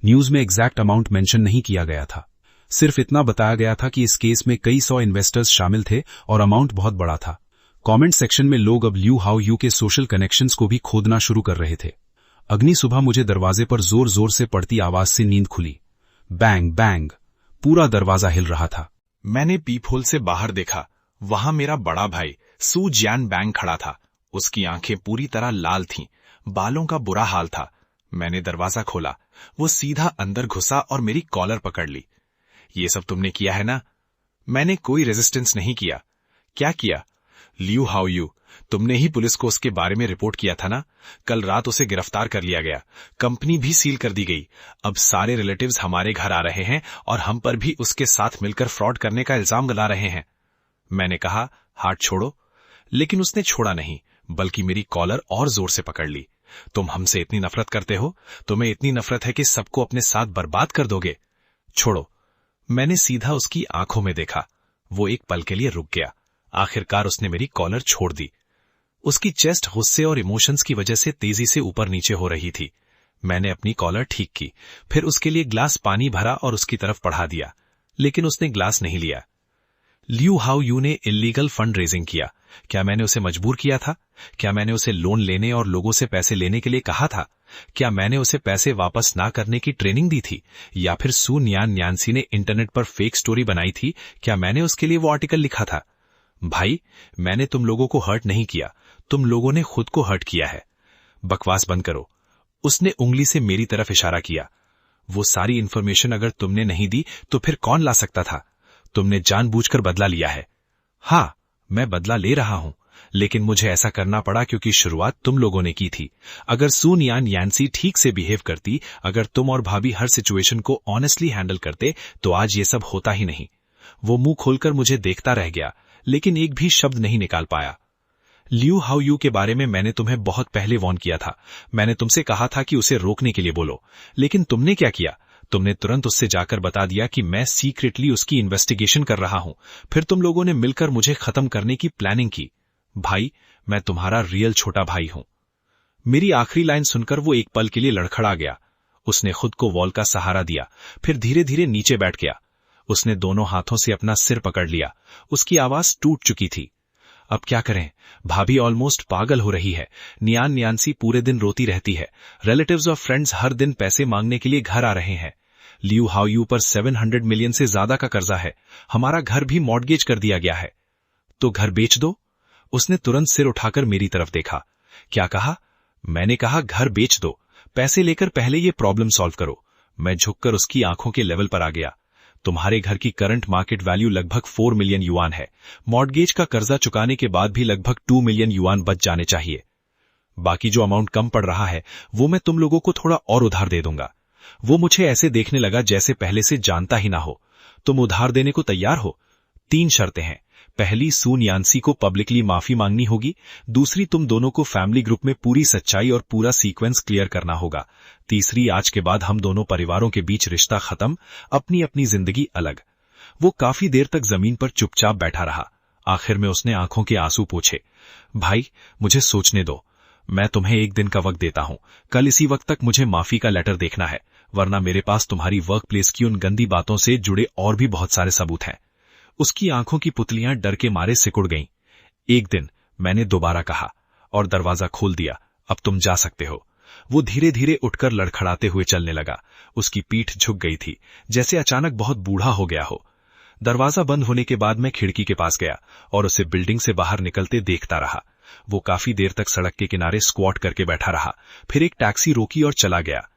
न्यूज में एग्जैक्ट अमाउंट मेंशन नहीं किया गया था। सिर्फ इतना बताया गया था कि इस केस में कई 100 इन्वेस्टर्स शामिल थे और अमाउंट बहुत बड़ा था। कमेंट सेक्शन में लोग अब ल्यू हाउ यू के सोशल कनेक्शंस को भी खोदना शुरू कर रहे थे। अगली सुबह मुझे दरवाजे पर जोर जोर से पड़ती आवाज से नींद खुली। बैंग बैंग, पूरा दरवाजा हिल रहा था। मैंने पीप होल से बाहर देखा। वहां मेरा बड़ा भाई सू जियान बैंग खड़ा था। उसकी आंखें पूरी तरह लाल थीं, बालों का बुरा हाल था। मैंने दरवाजा खोला। वो सीधा अंदर घुसा और मेरी कॉलर पकड़ ली। ये सब तुमने किया है ना? मैंने कोई रेजिस्टेंस नहीं किया। क्या किया? ल्यू हाउ यू, तुमने ही पुलिस को उसके बारे में रिपोर्ट किया था ना? कल रात उसे गिरफ्तार कर लिया गया। कंपनी भी सील कर दी गई। अब सारे रिलेटिव्स हमारे घर आ रहे हैं और हम पर भी उसके साथ मिलकर फ्रॉड करने का इल्जाम लगा रहे हैं। मैंने कहा, हाथ छोड़ो, लेकिन उसने छोड़ा नहीं, बल्कि मेरी कॉलर और जोर से पकड़ ली। तुम हमसे इतनी नफरत करते हो? तुम्हें इतनी नफरत है कि सबको अपने साथ बर्बाद कर दोगे? छोड़ो। मैंने सीधा उसकी आंखों में देखा। वो एक पल के लिए रुक गया। आखिरकार उसने मेरी कॉलर छोड़ दी। उसकी चेस्ट गुस्से और इमोशंस की वजह से तेजी से ऊपर नीचे हो रही थी। मैंने अपनी कॉलर ठीक की, फिर उसके लिए ग्लास पानी भरा और उसकी तरफ बढ़ा दिया, लेकिन उसने ग्लास नहीं लिया। ल्यू हाउ यू ने इलीगल फंड रेजिंग किया। क्या मैंने उसे मजबूर किया था? क्या मैंने उसे लोन लेने और लोगों से पैसे लेने के लिए कहा था? क्या मैंने उसे पैसे वापस ना करने की ट्रेनिंग दी थी? या फिर सू न्यांसी ने इंटरनेट पर फेक स्टोरी बनाई थी? क्या मैंने उसके लिए वो आर्टिकल लिखा था? भाई, मैंने तुम लोगों को हर्ट नहीं किया, तुम लोगों ने खुद को हर्ट किया है। बकवास बंद करो। उसने उंगली से मेरी तरफ इशारा किया। वो सारी इन्फॉर्मेशन अगर तुमने नहीं दी तो फिर कौन ला सकता था? तुमने जानबूझकर बदला लिया है। हाँ, मैं बदला ले रहा हूं, लेकिन मुझे ऐसा करना पड़ा क्योंकि शुरुआत तुम लोगों ने की थी। अगर सून यान्सी ठीक से बिहेव करती, अगर तुम और भाभी हर सिचुएशन को ऑनेस्टली हैंडल करते, तो आज ये सब होता ही नहीं। वो मुंह खोलकर मुझे देखता रह गया, लेकिन एक भी शब्द नहीं निकाल पाया। लियू हाओयू के बारे में मैंने तुम्हें बहुत पहले वॉर्न किया था। मैंने तुमसे कहा था कि उसे रोकने के लिए बोलो, लेकिन तुमने क्या किया? तुमने तुरंत उससे जाकर बता दिया कि मैं सीक्रेटली उसकी इन्वेस्टिगेशन कर रहा हूं। फिर तुम लोगों ने मिलकर मुझे खत्म करने की प्लानिंग की। भाई, मैं तुम्हारा रियल छोटा भाई हूं। मेरी आखिरी लाइन सुनकर वो एक पल के लिए लड़खड़ा गया। उसने खुद को वॉल का सहारा दिया, फिर धीरे धीरे नीचे बैठ गया। उसने दोनों हाथों से अपना सिर पकड़ लिया। उसकी आवाज टूट चुकी थी। अब क्या करें? भाभी ऑलमोस्ट पागल हो रही है। न्यान्सी पूरे दिन रोती रहती है। रिलेटिव्स और फ्रेंड्स हर दिन पैसे मांगने के लिए घर आ रहे हैं। लियू हाओयू पर 700 मिलियन से ज्यादा का कर्जा है। हमारा घर भी मॉर्गेज कर दिया गया है। तो घर बेच दो। उसने तुरंत सिर उठाकर मेरी तरफ देखा। क्या कहा? मैंने कहा घर बेच दो। पैसे लेकर पहले ये प्रॉब्लम सॉल्व करो। मैं झुककर उसकी आंखों के लेवल पर आ गया। तुम्हारे घर की करंट मार्केट वैल्यू लगभग 4 मिलियन युआन है। मॉर्गेज का कर्जा चुकाने के बाद भी लगभग 2 मिलियन युआन बच जाने चाहिए। बाकी जो अमाउंट कम पड़ रहा है वो मैं तुम लोगों को थोड़ा और उधार दे दूंगा। वो मुझे ऐसे देखने लगा जैसे पहले से जानता ही ना हो। तुम उधार देने को तैयार हो? 3 शर्तें हैं। पहली, सू न्यान्सी को पब्लिकली माफी मांगनी होगी। दूसरी, तुम दोनों को फैमिली ग्रुप में पूरी सच्चाई और पूरा सीक्वेंस क्लियर करना होगा। तीसरी, आज के बाद हम दोनों परिवारों के बीच रिश्ता खत्म, अपनी अपनी जिंदगी अलग। वो काफी देर तक जमीन पर चुपचाप बैठा रहा। आखिर में उसने आंखों के आंसू पोंछे। भाई, मुझे सोचने दो। मैं तुम्हें 1 दिन का वक्त देता हूं। कल इसी वक्त तक मुझे माफी का लेटर देखना है, वरना मेरे पास तुम्हारी वर्क प्लेस की उन गंदी बातों से जुड़े और भी बहुत सारे सबूत हैं। उसकी आंखों की पुतलियां डर के मारे सिकुड़ गईं। 1 दिन, मैंने दोबारा कहा, और दरवाजा खोल दिया। अब तुम जा सकते हो। वो धीरे धीरे उठकर लड़खड़ाते हुए चलने लगा। उसकी पीठ झुक गई थी, जैसे अचानक बहुत बूढ़ा हो गया हो। दरवाजा बंद होने के बाद मैं खिड़की के पास गया और उसे बिल्डिंग से बाहर निकलते देखता रहा। वो काफी देर तक सड़क के किनारे स्क्वाट करके बैठा रहा। फिर एक टैक्सी रोकी और चला गया।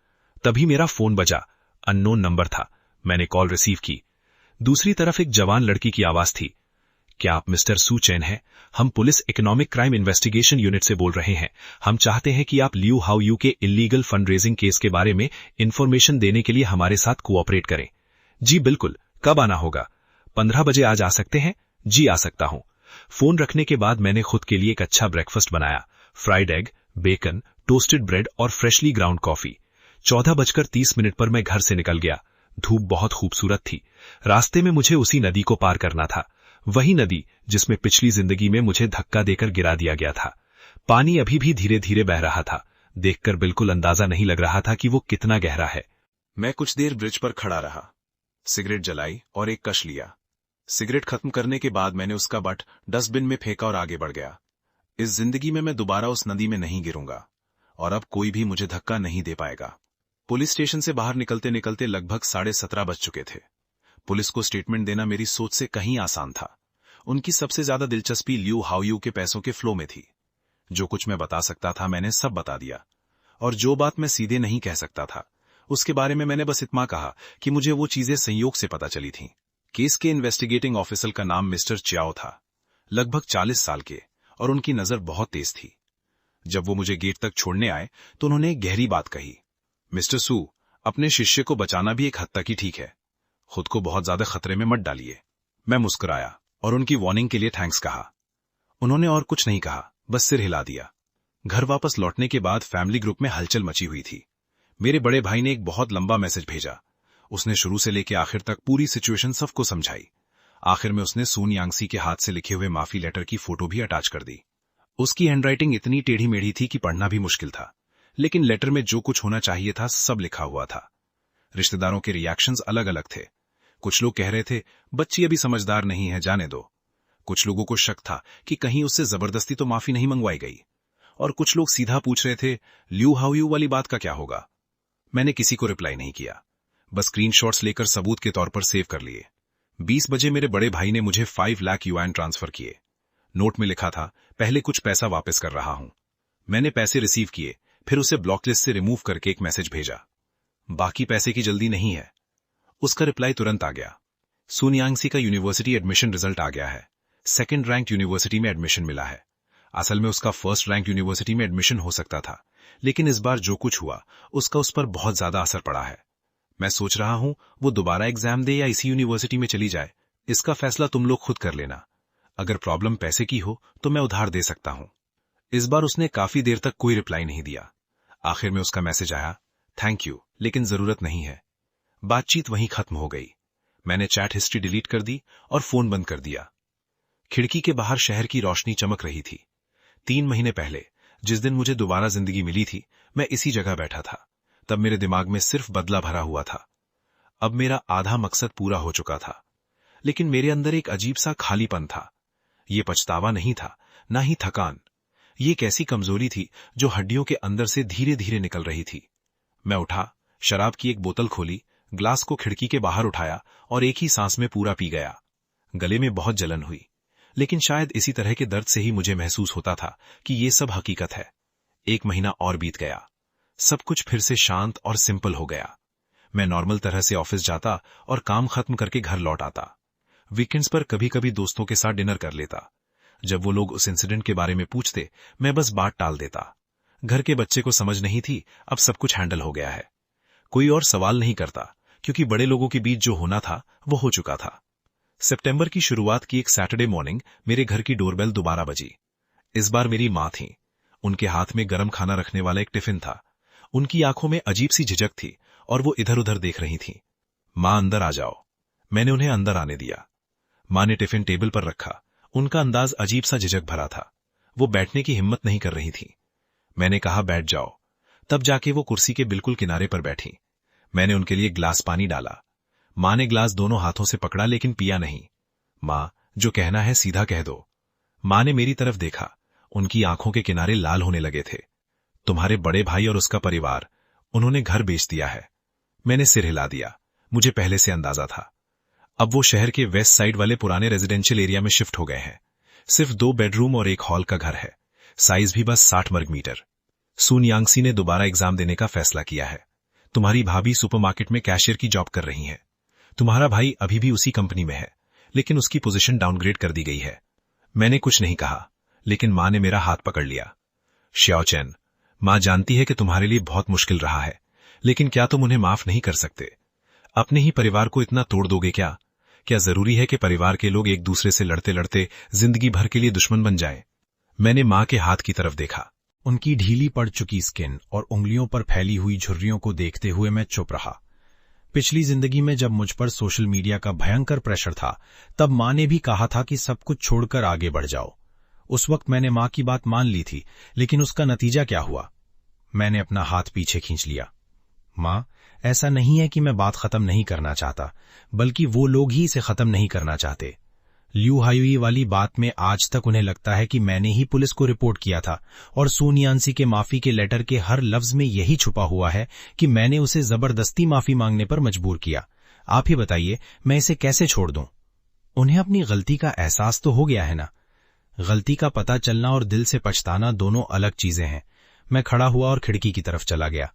तभी मेरा फोन बजा। अननोन नंबर था। मैंने कॉल रिसीव की। दूसरी तरफ एक जवान लड़की की आवाज थी। क्या आप मिस्टर सू चेन हैं? हम police economic crime investigation unit से बोल रहे हैं। हम चाहते हैं कि आप लियू हाओयू के इल्लीगल फंड रेजिंग केस के बारे में इंफॉर्मेशन देने के लिए हमारे साथ कोऑपरेट करें। जी बिल्कुल। कब आना होगा? 15 बजे आज आ सकते हैं? जी आ सकता हूं। फोन रखने के बाद मैंने खुद के लिए एक अच्छा ब्रेकफास्ट बनाया। Fried egg, bacon, toasted bread और फ्रेशली ग्राउंड कॉफी। 14:30 पर मैं घर से निकल गया। धूप बहुत खूबसूरत थी। रास्ते में मुझे उसी नदी को पार करना था, वही नदी जिसमें पिछली जिंदगी में मुझे धक्का देकर गिरा दिया गया था। पानी अभी भी धीरे धीरे बह रहा था। देखकर बिल्कुल अंदाजा नहीं लग रहा था कि वो कितना गहरा है। मैं कुछ देर ब्रिज पर खड़ा रहा, सिगरेट जलाई और एक कश लिया। सिगरेट खत्म करने के बाद मैंने उसका बट डस्टबिन में फेंका और आगे बढ़ गया। इस जिंदगी में मैं दोबारा उस नदी में नहीं गिरूंगा और अब कोई भी मुझे धक्का नहीं दे पाएगा। पुलिस स्टेशन से बाहर निकलते निकलते लगभग 17:30 बज चुके थे। पुलिस को स्टेटमेंट देना मेरी सोच से कहीं आसान था। उनकी सबसे ज्यादा दिलचस्पी लियू हाओयू के पैसों के फ्लो में थी। जो कुछ मैं बता सकता था मैंने सब बता दिया, और जो बात मैं सीधे नहीं कह सकता था उसके बारे में मैंने बस इतना कहा कि मुझे वो चीजें संयोग से पता चली थीं। केस के इन्वेस्टिगेटिंग ऑफिसर का नाम मिस्टर च्याओ था, लगभग 40 साल के, और उनकी नजर बहुत तेज थी। जब वो मुझे गेट तक छोड़ने आए तो उन्होंने एक गहरी बात कही। मिस्टर सू, अपने शिष्य को बचाना भी एक हद तक ही ठीक है, खुद को बहुत ज्यादा खतरे में मत डालिए। मैं मुस्कुराया और उनकी वार्निंग के लिए थैंक्स कहा। उन्होंने और कुछ नहीं कहा, बस सिर हिला दिया। घर वापस लौटने के बाद फैमिली ग्रुप में हलचल मची हुई थी। मेरे बड़े भाई ने एक बहुत लंबा मैसेज भेजा। उसने शुरू से लेकर आखिर तक पूरी सिचुएशन सबको समझाई। आखिर में उसने सू न्यान्सी के हाथ से लिखे हुए माफी लेटर की फोटो भी अटैच कर दी। उसकी हैंडराइटिंग इतनी टेढ़ी मेढ़ी थी कि पढ़ना भी मुश्किल था, लेकिन लेटर में जो कुछ होना चाहिए था सब लिखा हुआ था। रिश्तेदारों के रिएक्शंस अलग अलग थे। कुछ लोग कह रहे थे बच्ची अभी समझदार नहीं है, जाने दो। कुछ लोगों को शक था कि कहीं उससे जबरदस्ती तो माफी नहीं मंगवाई गई, और कुछ लोग सीधा पूछ रहे थे लियू हाओयू वाली बात का क्या होगा। मैंने किसी को रिप्लाई नहीं किया, बस स्क्रीनशॉट्स लेकर सबूत के तौर पर सेव कर लिए। 20 बजे मेरे बड़े भाई ने मुझे 5 लाख युआन ट्रांसफर किए। नोट में लिखा था पहले कुछ पैसा वापस कर रहा हूं। मैंने पैसे रिसीव किए, फिर उसे ब्लॉकलिस्ट से रिमूव करके एक मैसेज भेजा, बाकी पैसे की जल्दी नहीं है। उसका रिप्लाई तुरंत आ गया। सू न्यान्सी का यूनिवर्सिटी एडमिशन रिजल्ट आ गया है। 2nd रैंक यूनिवर्सिटी में एडमिशन मिला है। असल में उसका 1st रैंक यूनिवर्सिटी में एडमिशन हो सकता था, लेकिन इस बार जो कुछ हुआ उसका उस पर बहुत ज्यादा असर पड़ा है। मैं सोच रहा हूं वो दोबारा एग्जाम दे या इसी यूनिवर्सिटी में चली जाए। इसका फैसला तुम लोग खुद कर लेना। अगर प्रॉब्लम पैसे की हो तो मैं उधार दे सकता हूं। इस बार उसने काफी देर तक कोई रिप्लाई नहीं दिया। आखिर में उसका मैसेज आया, थैंक यू लेकिन जरूरत नहीं है। बातचीत वहीं खत्म हो गई। मैंने चैट हिस्ट्री डिलीट कर दी और फोन बंद कर दिया। खिड़की के बाहर शहर की रोशनी चमक रही थी। 3 महीने पहले जिस दिन मुझे दोबारा जिंदगी मिली थी, मैं इसी जगह बैठा था। तब मेरे दिमाग में सिर्फ बदला भरा हुआ था। अब मेरा आधा मकसद पूरा हो चुका था, लेकिन मेरे अंदर एक अजीब सा खालीपन था। ये पछतावा नहीं था, ना ही थकान। ये एक ऐसी कमजोरी थी जो हड्डियों के अंदर से धीरे धीरे निकल रही थी। मैं उठा, शराब की एक बोतल खोली, ग्लास को खिड़की के बाहर उठाया और एक ही सांस में पूरा पी गया। गले में बहुत जलन हुई, लेकिन शायद इसी तरह के दर्द से ही मुझे महसूस होता था कि ये सब हकीकत है। 1 महीना और बीत गया। सब कुछ फिर से शांत और सिंपल हो गया। मैं नॉर्मल तरह से ऑफिस जाता और काम खत्म करके घर लौट आता। वीकेंड्स पर कभी कभी दोस्तों के साथ डिनर कर लेता। जब वो लोग उस इंसिडेंट के बारे में पूछते, मैं बस बात टाल देता। घर के बच्चे को समझ नहीं थी, अब सब कुछ हैंडल हो गया है। कोई और सवाल नहीं करता, क्योंकि बड़े लोगों के बीच जो होना था वो हो चुका था। सितंबर की शुरुआत की एक सैटरडे मॉर्निंग मेरे घर की डोरबेल दोबारा बजी। इस बार मेरी माँ थी। उनके हाथ में गर्म खाना रखने वाला एक टिफिन था। उनकी आंखों में अजीब सी झिझक थी और वो इधर उधर देख रही थी। माँ, अंदर आ जाओ। मैंने उन्हें अंदर आने दिया। माँ ने टिफिन टेबल पर रखा। उनका अंदाज अजीब सा झिझक भरा था। वो बैठने की हिम्मत नहीं कर रही थी। मैंने कहा, बैठ जाओ। तब जाके वो कुर्सी के बिल्कुल किनारे पर बैठी। मैंने उनके लिए ग्लास पानी डाला। माँ ने ग्लास दोनों हाथों से पकड़ा, लेकिन पिया नहीं। माँ, जो कहना है सीधा कह दो। माँ ने मेरी तरफ देखा। उनकी आंखों के किनारे लाल होने लगे थे। तुम्हारे बड़े भाई और उसका परिवार, उन्होंने घर बेच दिया है। मैंने सिर हिला दिया। मुझे पहले से अंदाजा था। अब वो शहर के वेस्ट साइड वाले पुराने रेजिडेंशियल एरिया में शिफ्ट हो गए हैं। सिर्फ 2 बेडरूम और 1 हॉल का घर है। साइज भी बस 60 वर्ग मीटर। सून यांगसी ने दोबारा एग्जाम देने का फैसला किया है। तुम्हारी भाभी सुपरमार्केट में कैशियर की जॉब कर रही है। तुम्हारा भाई अभी भी उसी कंपनी में है, लेकिन उसकी पोजीशन डाउनग्रेड कर दी गई है। मैंने कुछ नहीं कहा, लेकिन माँ ने मेरा हाथ पकड़ लिया। श्याओ चैन, माँ जानती है कि तुम्हारे लिए बहुत मुश्किल रहा है, लेकिन क्या तुम उन्हें माफ नहीं कर सकते? अपने ही परिवार को इतना तोड़ दोगे क्या? क्या जरूरी है कि परिवार के लोग एक दूसरे से लड़ते लड़ते जिंदगी भर के लिए दुश्मन बन जाएं? मैंने माँ के हाथ की तरफ देखा। उनकी ढीली पड़ चुकी स्किन और उंगलियों पर फैली हुई झुर्रियों को देखते हुए मैं चुप रहा। पिछली जिंदगी में जब मुझ पर सोशल मीडिया का भयंकर प्रेशर था, तब माँ ने भी कहा था कि सब कुछ छोड़कर आगे बढ़ जाओ। उस वक्त मैंने माँ की बात मान ली थी, लेकिन उसका नतीजा क्या हुआ? मैंने अपना हाथ पीछे खींच लिया। माँ, ऐसा नहीं है कि मैं बात खत्म नहीं करना चाहता, बल्कि वो लोग ही इसे खत्म नहीं करना चाहते। ल्यू हायुई वाली बात में आज तक उन्हें लगता है कि मैंने ही पुलिस को रिपोर्ट किया था, और सून यांसी के माफी के लेटर के हर लफ्ज में यही छुपा हुआ है कि मैंने उसे जबरदस्ती माफी मांगने पर मजबूर किया। आप ही बताइए, मैं इसे कैसे छोड़ दूं? उन्हें अपनी गलती का एहसास तो हो गया है ना? गलती का पता चलना और दिल से पछताना दोनों अलग चीजें हैं। मैं खड़ा हुआ और खिड़की की तरफ चला गया।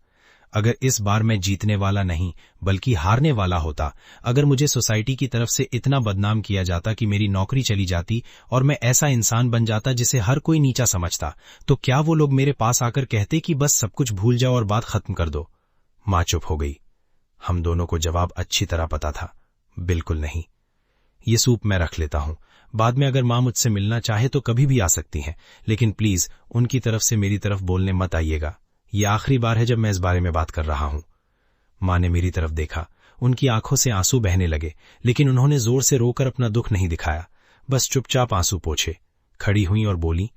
अगर इस बार मैं जीतने वाला नहीं बल्कि हारने वाला होता, अगर मुझे सोसाइटी की तरफ से इतना बदनाम किया जाता कि मेरी नौकरी चली जाती और मैं ऐसा इंसान बन जाता जिसे हर कोई नीचा समझता, तो क्या वो लोग मेरे पास आकर कहते कि बस सब कुछ भूल जाओ और बात खत्म कर दो? माँ चुप हो गई। हम दोनों को जवाब अच्छी तरह पता था, बिल्कुल नहीं। ये सूप मैं रख लेता हूं। बाद में अगर माँ मुझसे मिलना चाहे तो कभी भी आ सकती हैं, लेकिन प्लीज उनकी तरफ से मेरी तरफ बोलने मत आइएगा। ये आखिरी बार है जब मैं इस बारे में बात कर रहा हूं। माँ ने मेरी तरफ देखा। उनकी आंखों से आंसू बहने लगे, लेकिन उन्होंने जोर से रोकर अपना दुख नहीं दिखाया, बस चुपचाप आंसू पोंछे। खड़ी हुई और बोली,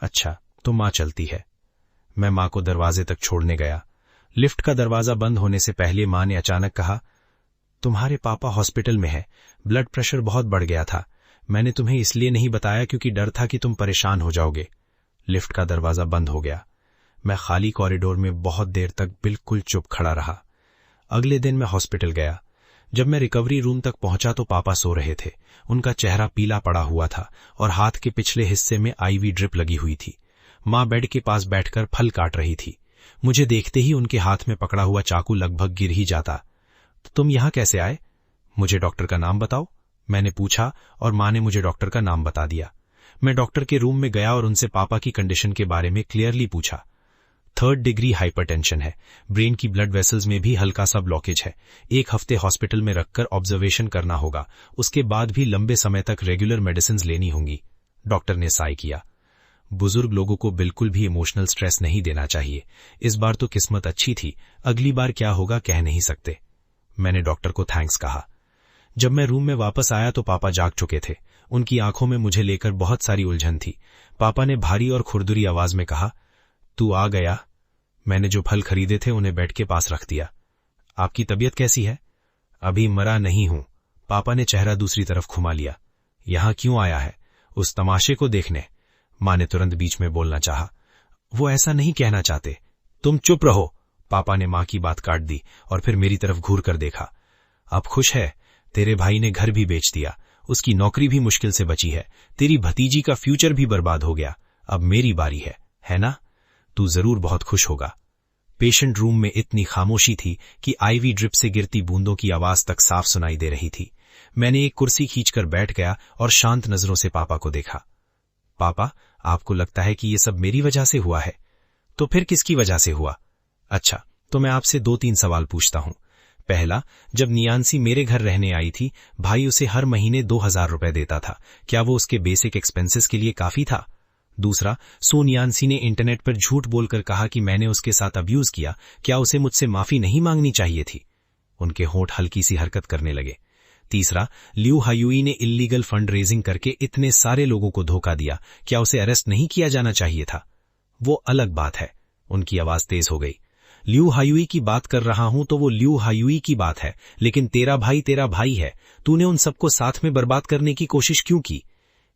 अच्छा तो माँ चलती है। मैं माँ को दरवाजे तक छोड़ने गया। लिफ्ट का दरवाजा बंद होने से पहले माँ ने अचानक कहा, तुम्हारे पापा हॉस्पिटल में है, ब्लड प्रेशर बहुत बढ़ गया था। मैंने तुम्हें इसलिए नहीं बताया क्योंकि डर था कि तुम परेशान हो जाओगे। लिफ्ट का दरवाजा बंद हो गया। मैं खाली कॉरिडोर में बहुत देर तक बिल्कुल चुप खड़ा रहा। अगले दिन मैं हॉस्पिटल गया। जब मैं रिकवरी रूम तक पहुंचा तो पापा सो रहे थे। उनका चेहरा पीला पड़ा हुआ था और हाथ के पिछले हिस्से में आईवी ड्रिप लगी हुई थी। माँ बेड के पास बैठकर फल काट रही थी। मुझे देखते ही उनके हाथ में पकड़ा हुआ चाकू लगभग गिर ही जाता। तो तुम यहां कैसे आए? मुझे डॉक्टर का नाम बताओ, मैंने पूछा, और माँ ने मुझे डॉक्टर का नाम बता दिया। मैं डॉक्टर के रूम में गया और उनसे पापा की कंडीशन के बारे में क्लियरली पूछा। 3rd डिग्री हाइपरटेंशन है, ब्रेन की ब्लड वेसल्स में भी हल्का सा ब्लॉकेज है। 1 हफ्ते हॉस्पिटल में रखकर ऑब्जर्वेशन करना होगा, उसके बाद भी लंबे समय तक रेगुलर मेडिसिन लेनी होंगी। डॉक्टर ने साय किया। बुजुर्ग लोगों को बिल्कुल भी इमोशनल स्ट्रेस नहीं देना चाहिए। इस बार तो किस्मत अच्छी थी, अगली बार क्या होगा कह नहीं सकते। मैंने डॉक्टर को थैंक्स कहा। जब मैं रूम में वापस आया तो पापा जाग चुके थे। उनकी आंखों में मुझे लेकर बहुत सारी उलझन थी। पापा ने भारी और खुरदुरी आवाज में कहा, तू आ गया। मैंने जो फल खरीदे थे उन्हें बेड के पास रख दिया। आपकी तबीयत कैसी है? अभी मरा नहीं हूं। पापा ने चेहरा दूसरी तरफ घुमा लिया। यहां क्यों आया है? उस तमाशे को देखने? मां ने तुरंत बीच में बोलना चाहा। वो ऐसा नहीं कहना चाहते। तुम चुप रहो। पापा ने मां की बात काट दी और फिर मेरी तरफ घूर कर देखा। अब खुश है? तेरे भाई ने घर भी बेच दिया, उसकी नौकरी भी मुश्किल से बची है, तेरी भतीजी का फ्यूचर भी बर्बाद हो गया। अब मेरी बारी है ना? तू जरूर बहुत खुश होगा। पेशेंट रूम में इतनी खामोशी थी कि आईवी ड्रिप से गिरती बूंदों की आवाज तक साफ सुनाई दे रही थी। मैंने एक कुर्सी खींचकर बैठ गया और शांत नजरों से पापा को देखा। पापा, आपको लगता है कि ये सब मेरी वजह से हुआ है? तो फिर किसकी वजह से हुआ? अच्छा, तो मैं आपसे 2-3 सवाल पूछता हूं। पहला, जब नियांसी मेरे घर रहने आई थी, भाई उसे हर महीने 2000 रुपए देता था। क्या वो उसके बेसिक एक्सपेंसेस के लिए काफी था? दूसरा, सो नियांसी ने इंटरनेट पर झूठ बोलकर कहा कि मैंने उसके साथ अब्यूज किया। क्या उसे मुझसे माफी नहीं मांगनी चाहिए थी? उनके होंठ हल्की सी हरकत करने लगे। तीसरा, लियू हायुई ने इल्लीगल फंड रेजिंग करके इतने सारे लोगों को धोखा दिया। क्या उसे अरेस्ट नहीं किया जाना चाहिए था? वो अलग बात है। उनकी आवाज तेज हो गई। लियू हायुई की बात कर रहा हूं तो वो लियू हायुई की बात है, लेकिन तेरा भाई है। तूने उन सबको साथ में बर्बाद करने की कोशिश क्यों की?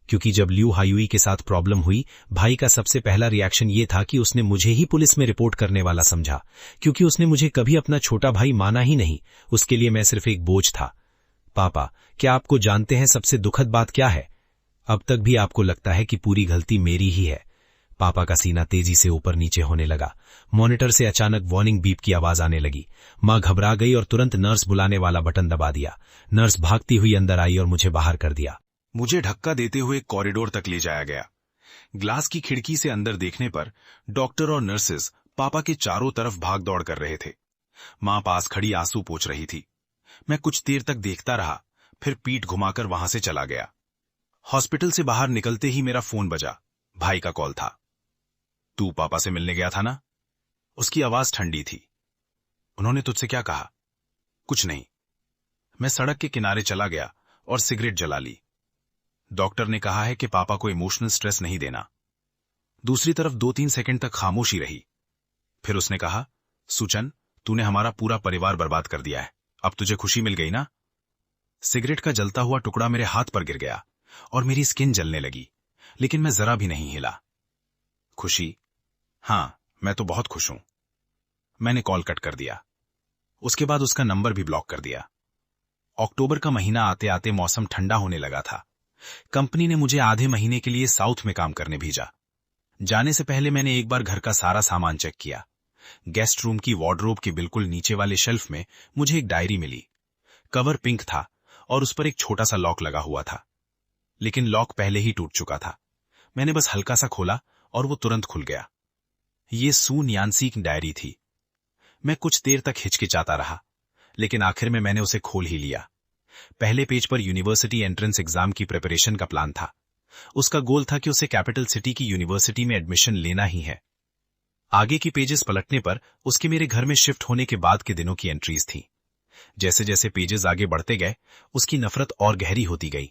क्योंकि जब लियू हायुई के साथ प्रॉब्लम हुई, भाई का सबसे पहला रिएक्शन ये था कि उसने मुझे ही पुलिस में रिपोर्ट करने वाला समझा, क्योंकि उसने मुझे कभी अपना छोटा भाई माना ही नहीं। उसके लिए मैं सिर्फ एक बोझ था। पापा, क्या आपको जानते हैं सबसे दुखद बात क्या है? अब तक भी आपको लगता है कि पूरी गलती मेरी ही है। पापा का सीना तेजी से ऊपर नीचे होने लगा। मॉनिटर से अचानक वार्निंग बीप की आवाज आने लगी। मां घबरा गई और तुरंत नर्स बुलाने वाला बटन दबा दिया। नर्स भागती हुई अंदर आई और मुझे बाहर कर दिया। मुझे धक्का देते हुए कॉरिडोर तक ले जाया गया। ग्लास की खिड़की से अंदर देखने पर डॉक्टर और नर्सेज पापा के चारों तरफ भाग दौड़ कर रहे थे। मां पास खड़ी आंसू पोंछ रही थी। मैं कुछ देर तक देखता रहा, फिर पीठ घुमाकर वहां से चला गया। हॉस्पिटल से बाहर निकलते ही मेरा फोन बजा। भाई का कॉल था। तू पापा से मिलने गया था ना? उसकी आवाज ठंडी थी। उन्होंने तुझसे क्या कहा? कुछ नहीं। मैं सड़क के किनारे चला गया और सिगरेट जला ली। डॉक्टर ने कहा है कि पापा को इमोशनल स्ट्रेस नहीं देना। दूसरी तरफ 2-3 सेकंड तक खामोशी रही। फिर उसने कहा, सुचन, तूने हमारा पूरा परिवार बर्बाद कर दिया है। अब तुझे खुशी मिल गई ना? सिगरेट का जलता हुआ टुकड़ा मेरे हाथ पर गिर गया और मेरी स्किन जलने लगी, लेकिन मैं जरा भी नहीं हिला। खुशी? हां, मैं तो बहुत खुश हूं। मैंने कॉल कट कर दिया। उसके बाद उसका नंबर भी ब्लॉक कर दिया। अक्टूबर का महीना आते आते मौसम ठंडा होने लगा था। कंपनी ने मुझे आधे महीने के लिए साउथ में काम करने भेजा। जाने से पहले मैंने एक बार घर का सारा सामान चेक किया। गेस्ट रूम की वार्डरोब के बिल्कुल नीचे वाले शेल्फ में मुझे एक डायरी मिली। कवर पिंक था और उस पर एक छोटा सा लॉक लगा हुआ था, लेकिन लॉक पहले ही टूट चुका था। मैंने बस हल्का सा खोला और वो तुरंत खुल गया। ये सू नियांसी की डायरी थी। मैं कुछ देर तक हिचकिचाता रहा, लेकिन आखिर में मैंने उसे खोल ही लिया। पहले पेज पर यूनिवर्सिटी एंट्रेंस एग्जाम की प्रिपरेशन का प्लान था। उसका गोल था कि उसे कैपिटल सिटी की यूनिवर्सिटी में एडमिशन लेना ही है। आगे की पेजेस पलटने पर उसके मेरे घर में शिफ्ट होने के बाद के दिनों की एंट्रीज थी। जैसे जैसे पेजेस आगे बढ़ते गए, उसकी नफरत और गहरी होती गई।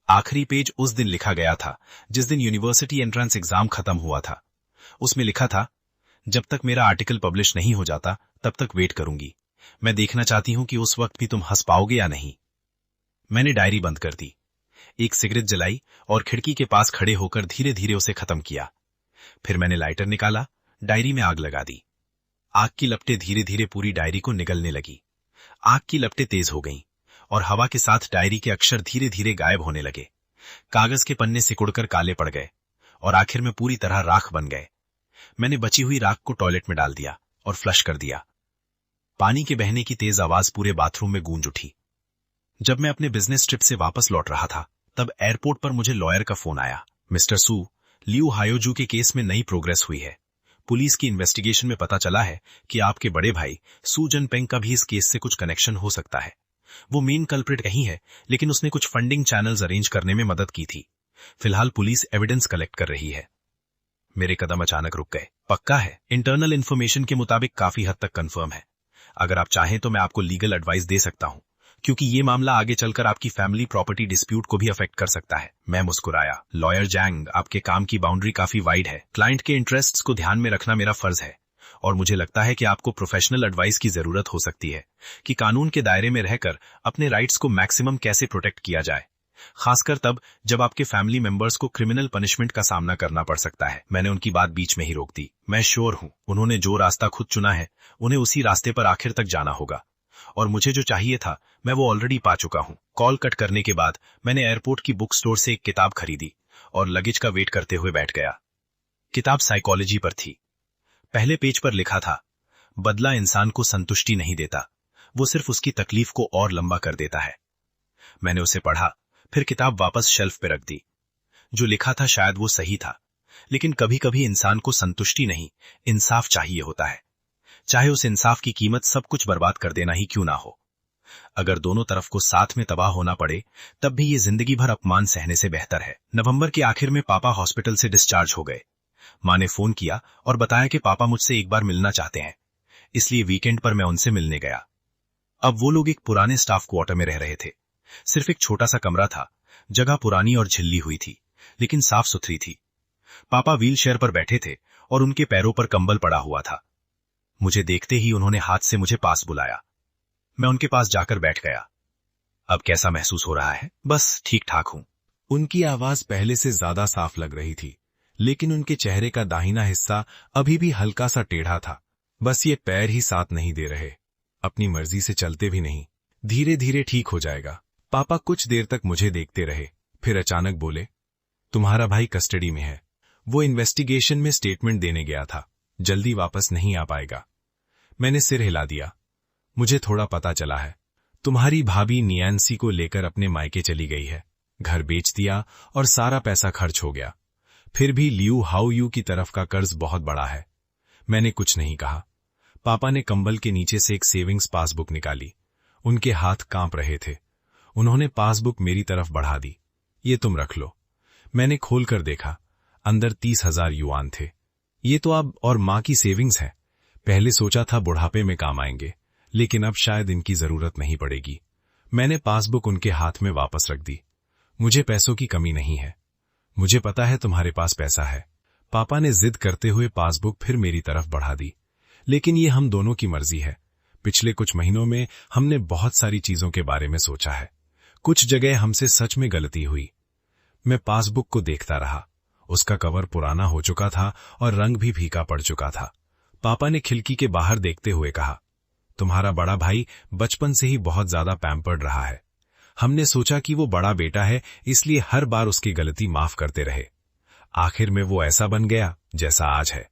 आखिरी पेज उस दिन लिखा गया था जिस दिन यूनिवर्सिटी एंट्रेंस एग्जाम खत्म हुआ था। उसमें लिखा था, जब तक मेरा आर्टिकल पब्लिश नहीं हो जाता तब तक वेट करूंगी। मैं देखना चाहती हूं कि उस वक्त भी तुम हंस पाओगे या नहीं। मैंने डायरी बंद कर दी, एक सिगरेट जलाई और खिड़की के पास खड़े होकर धीरे धीरे उसे खत्म किया। फिर मैंने लाइटर निकाला, डायरी में आग लगा दी। आग की लपटें धीरे धीरे पूरी डायरी को निगलने लगी। आग की लपटें तेज हो गईं और हवा के साथ डायरी के अक्षर धीरे धीरे गायब होने लगे। कागज के पन्ने सिकुड़कर काले पड़ गए और आखिर में पूरी तरह राख बन गए। मैंने बची हुई राख को टॉयलेट में डाल दिया और फ्लश कर दिया। पानी के बहने की तेज आवाज पूरे बाथरूम में गूंज उठी। जब मैं अपने बिजनेस ट्रिप से वापस लौट रहा था, तब एयरपोर्ट पर मुझे लॉयर का फोन आया। मिस्टर सू, लियू हायोजू के केस में नई प्रोग्रेस हुई है। पुलिस की इन्वेस्टिगेशन में पता चला है कि आपके बड़े भाई सू जनपेंग का भी इस केस से कुछ कनेक्शन हो सकता है। वो मेन कल्प्रिट नहीं है, लेकिन उसने कुछ फंडिंग चैनल्स अरेंज करने में मदद की थी। फिलहाल पुलिस एविडेंस कलेक्ट कर रही है। मेरे कदम अचानक रुक गए। पक्का है? इंटरनल इन्फॉर्मेशन के मुताबिक काफी हद तक कंफर्म है। अगर आप चाहें तो मैं आपको लीगल एडवाइस दे सकता हूं, क्योंकि ये मामला आगे चलकर आपकी फैमिली प्रॉपर्टी डिस्प्यूट को भी अफेक्ट कर सकता है। मैं मुस्कुराया। लॉयर जैंग, आपके काम की बाउंड्री काफी वाइड है। क्लाइंट के इंटरेस्ट्स को ध्यान में रखना मेरा फर्ज है, और मुझे लगता है कि आपको प्रोफेशनल एडवाइस की जरूरत हो सकती है कि कानून के दायरे में रहकर अपने राइट्स को मैक्सिमम कैसे प्रोटेक्ट किया जाए, खासकर तब जब आपके फैमिली मेंबर्स को क्रिमिनल पनिशमेंट का सामना करना पड़ सकता है। मैंने उनकी बात बीच में ही रोक दी। मैं श्योर हूं उन्होंने जो रास्ता खुद चुना है उन्हें उसी रास्ते पर आखिर तक जाना होगा, और मुझे जो चाहिए था मैं वो ऑलरेडी पा चुका हूं। कॉल कट करने के बाद मैंने एयरपोर्ट की बुक स्टोर से एक किताब खरीदी और लगेज का वेट करते हुए बैठ गया। किताब साइकोलॉजी पर थी। पहले पेज पर लिखा था, बदला इंसान को संतुष्टि नहीं देता, वो सिर्फ उसकी तकलीफ को और लंबा कर देता है। मैंने उसे पढ़ा, फिर किताब वापस शेल्फ पे रख दी। जो लिखा था शायद वो सही था, लेकिन कभी कभी इंसान को संतुष्टि नहीं, इंसाफ चाहिए होता है, चाहे उस इंसाफ की कीमत सब कुछ बर्बाद कर देना ही क्यों ना हो। अगर दोनों तरफ को साथ में तबाह होना पड़े तब भी ये जिंदगी भर अपमान सहने से बेहतर है। नवंबर के आखिर में पापा हॉस्पिटल से डिस्चार्ज हो गए। मां ने फोन किया और बताया कि पापा मुझसे एक बार मिलना चाहते हैं, इसलिए वीकेंड पर मैं उनसे मिलने गया। अब वो लोग एक पुराने स्टाफ क्वार्टर में रह रहे थे। सिर्फ एक छोटा सा कमरा था, जगह पुरानी और झिल्ली हुई थी, लेकिन साफ सुथरी थी। पापा व्हीलचेयर पर बैठे थे और उनके पैरों पर कंबल पड़ा हुआ था। मुझे देखते ही उन्होंने हाथ से मुझे पास बुलाया। मैं उनके पास जाकर बैठ गया। अब कैसा महसूस हो रहा है? बस ठीक ठाक हूं। उनकी आवाज पहले से ज्यादा साफ लग रही थी, लेकिन उनके चेहरे का दाहिना हिस्सा अभी भी हल्का सा टेढ़ा था। बस ये पैर ही साथ नहीं दे रहे, अपनी मर्जी से चलते भी नहीं। धीरे धीरे ठीक हो जाएगा। पापा कुछ देर तक मुझे देखते रहे, फिर अचानक बोले, तुम्हारा भाई कस्टडी में है। वो इन्वेस्टिगेशन में स्टेटमेंट देने गया था, जल्दी वापस नहीं आ पाएगा। मैंने सिर हिला दिया। मुझे थोड़ा पता चला है। तुम्हारी भाभी नियांसी को लेकर अपने मायके चली गई है, घर बेच दिया और सारा पैसा खर्च हो गया। फिर भी लियू हाउ यू की तरफ का कर्ज बहुत बड़ा है। मैंने कुछ नहीं कहा। पापा ने कंबल के नीचे से एक सेविंग्स पासबुक निकाली। उनके हाथ कांप रहे थे। उन्होंने पासबुक मेरी तरफ बढ़ा दी। ये तुम रख लो। मैंने खोलकर देखा, अंदर 30,000 युआन थे। ये तो अब और मां की सेविंग्स है। पहले सोचा था बुढ़ापे में काम आएंगे, लेकिन अब शायद इनकी जरूरत नहीं पड़ेगी। मैंने पासबुक उनके हाथ में वापस रख दी। मुझे पैसों की कमी नहीं है। मुझे पता है तुम्हारे पास पैसा है। पापा ने जिद करते हुए पासबुक फिर मेरी तरफ बढ़ा दी। लेकिन ये हम दोनों की मर्जी है। पिछले कुछ महीनों में हमने बहुत सारी चीजों के बारे में सोचा है। कुछ जगह हमसे सच में गलती हुई। मैं पासबुक को देखता रहा। उसका कवर पुराना हो चुका था और रंग भी फीका पड़ चुका था। पापा ने खिड़की के बाहर देखते हुए कहा, तुम्हारा बड़ा भाई बचपन से ही बहुत ज्यादा पैम्पर्ड रहा है। हमने सोचा कि वो बड़ा बेटा है, इसलिए हर बार उसकी गलती माफ करते रहे। आखिर में वो ऐसा बन गया जैसा आज है।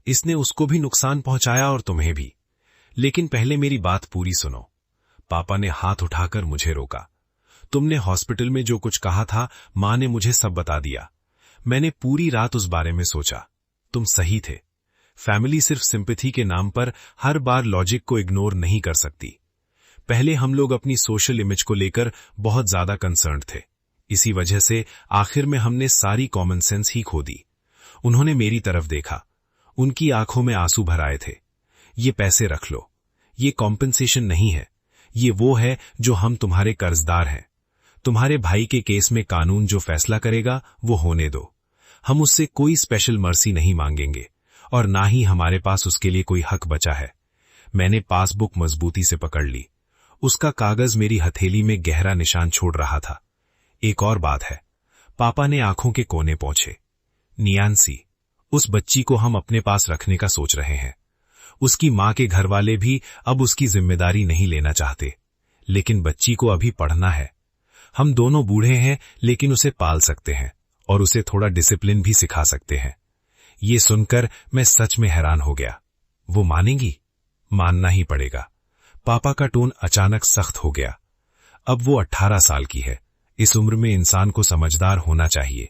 इसने उसको भी नुकसान पहुंचाया और तुम्हें भी। लेकिन पहले मेरी बात पूरी सुनो। पापा ने हाथ उठाकर मुझे रोका। तुमने हॉस्पिटल में जो कुछ कहा था, मां ने मुझे सब बता दिया। मैंने पूरी रात उस बारे में सोचा। तुम सही थे। फैमिली सिर्फ सिंपैथी के नाम पर हर बार लॉजिक को इग्नोर नहीं कर सकती। पहले हम लोग अपनी सोशल इमेज को लेकर बहुत ज्यादा कंसर्न्ड थे। इसी वजह से आखिर में हमने सारी कॉमन सेंस ही खो दी। उन्होंने मेरी तरफ देखा। उनकी आंखों में आंसू भर आए थे। ये पैसे रख लो। ये कॉम्पेंसेशन नहीं है। ये वो है जो हम तुम्हारे कर्जदार हैं। तुम्हारे भाई के केस में कानून जो फैसला करेगा वो होने दो। हम उससे कोई स्पेशल मर्सी नहीं मांगेंगे और ना ही हमारे पास उसके लिए कोई हक बचा है। मैंने पासबुक मजबूती से पकड़ ली। उसका कागज मेरी हथेली में गहरा निशान छोड़ रहा था। एक और बात है। पापा ने आंखों के कोने पहुंचे। नियांसी, उस बच्ची को हम अपने पास रखने का सोच रहे हैं। उसकी मां के घरवाले भी अब उसकी जिम्मेदारी नहीं लेना चाहते, लेकिन बच्ची को अभी पढ़ना है। हम दोनों बूढ़े हैं, लेकिन उसे पाल सकते हैं और उसे थोड़ा डिसिप्लिन भी सिखा सकते हैं। ये सुनकर मैं सच में हैरान हो गया। वो मानेगी? मानना ही पड़ेगा। पापा का टोन अचानक सख्त हो गया। अब वो 18 साल की है। इस उम्र में इंसान को समझदार होना चाहिए।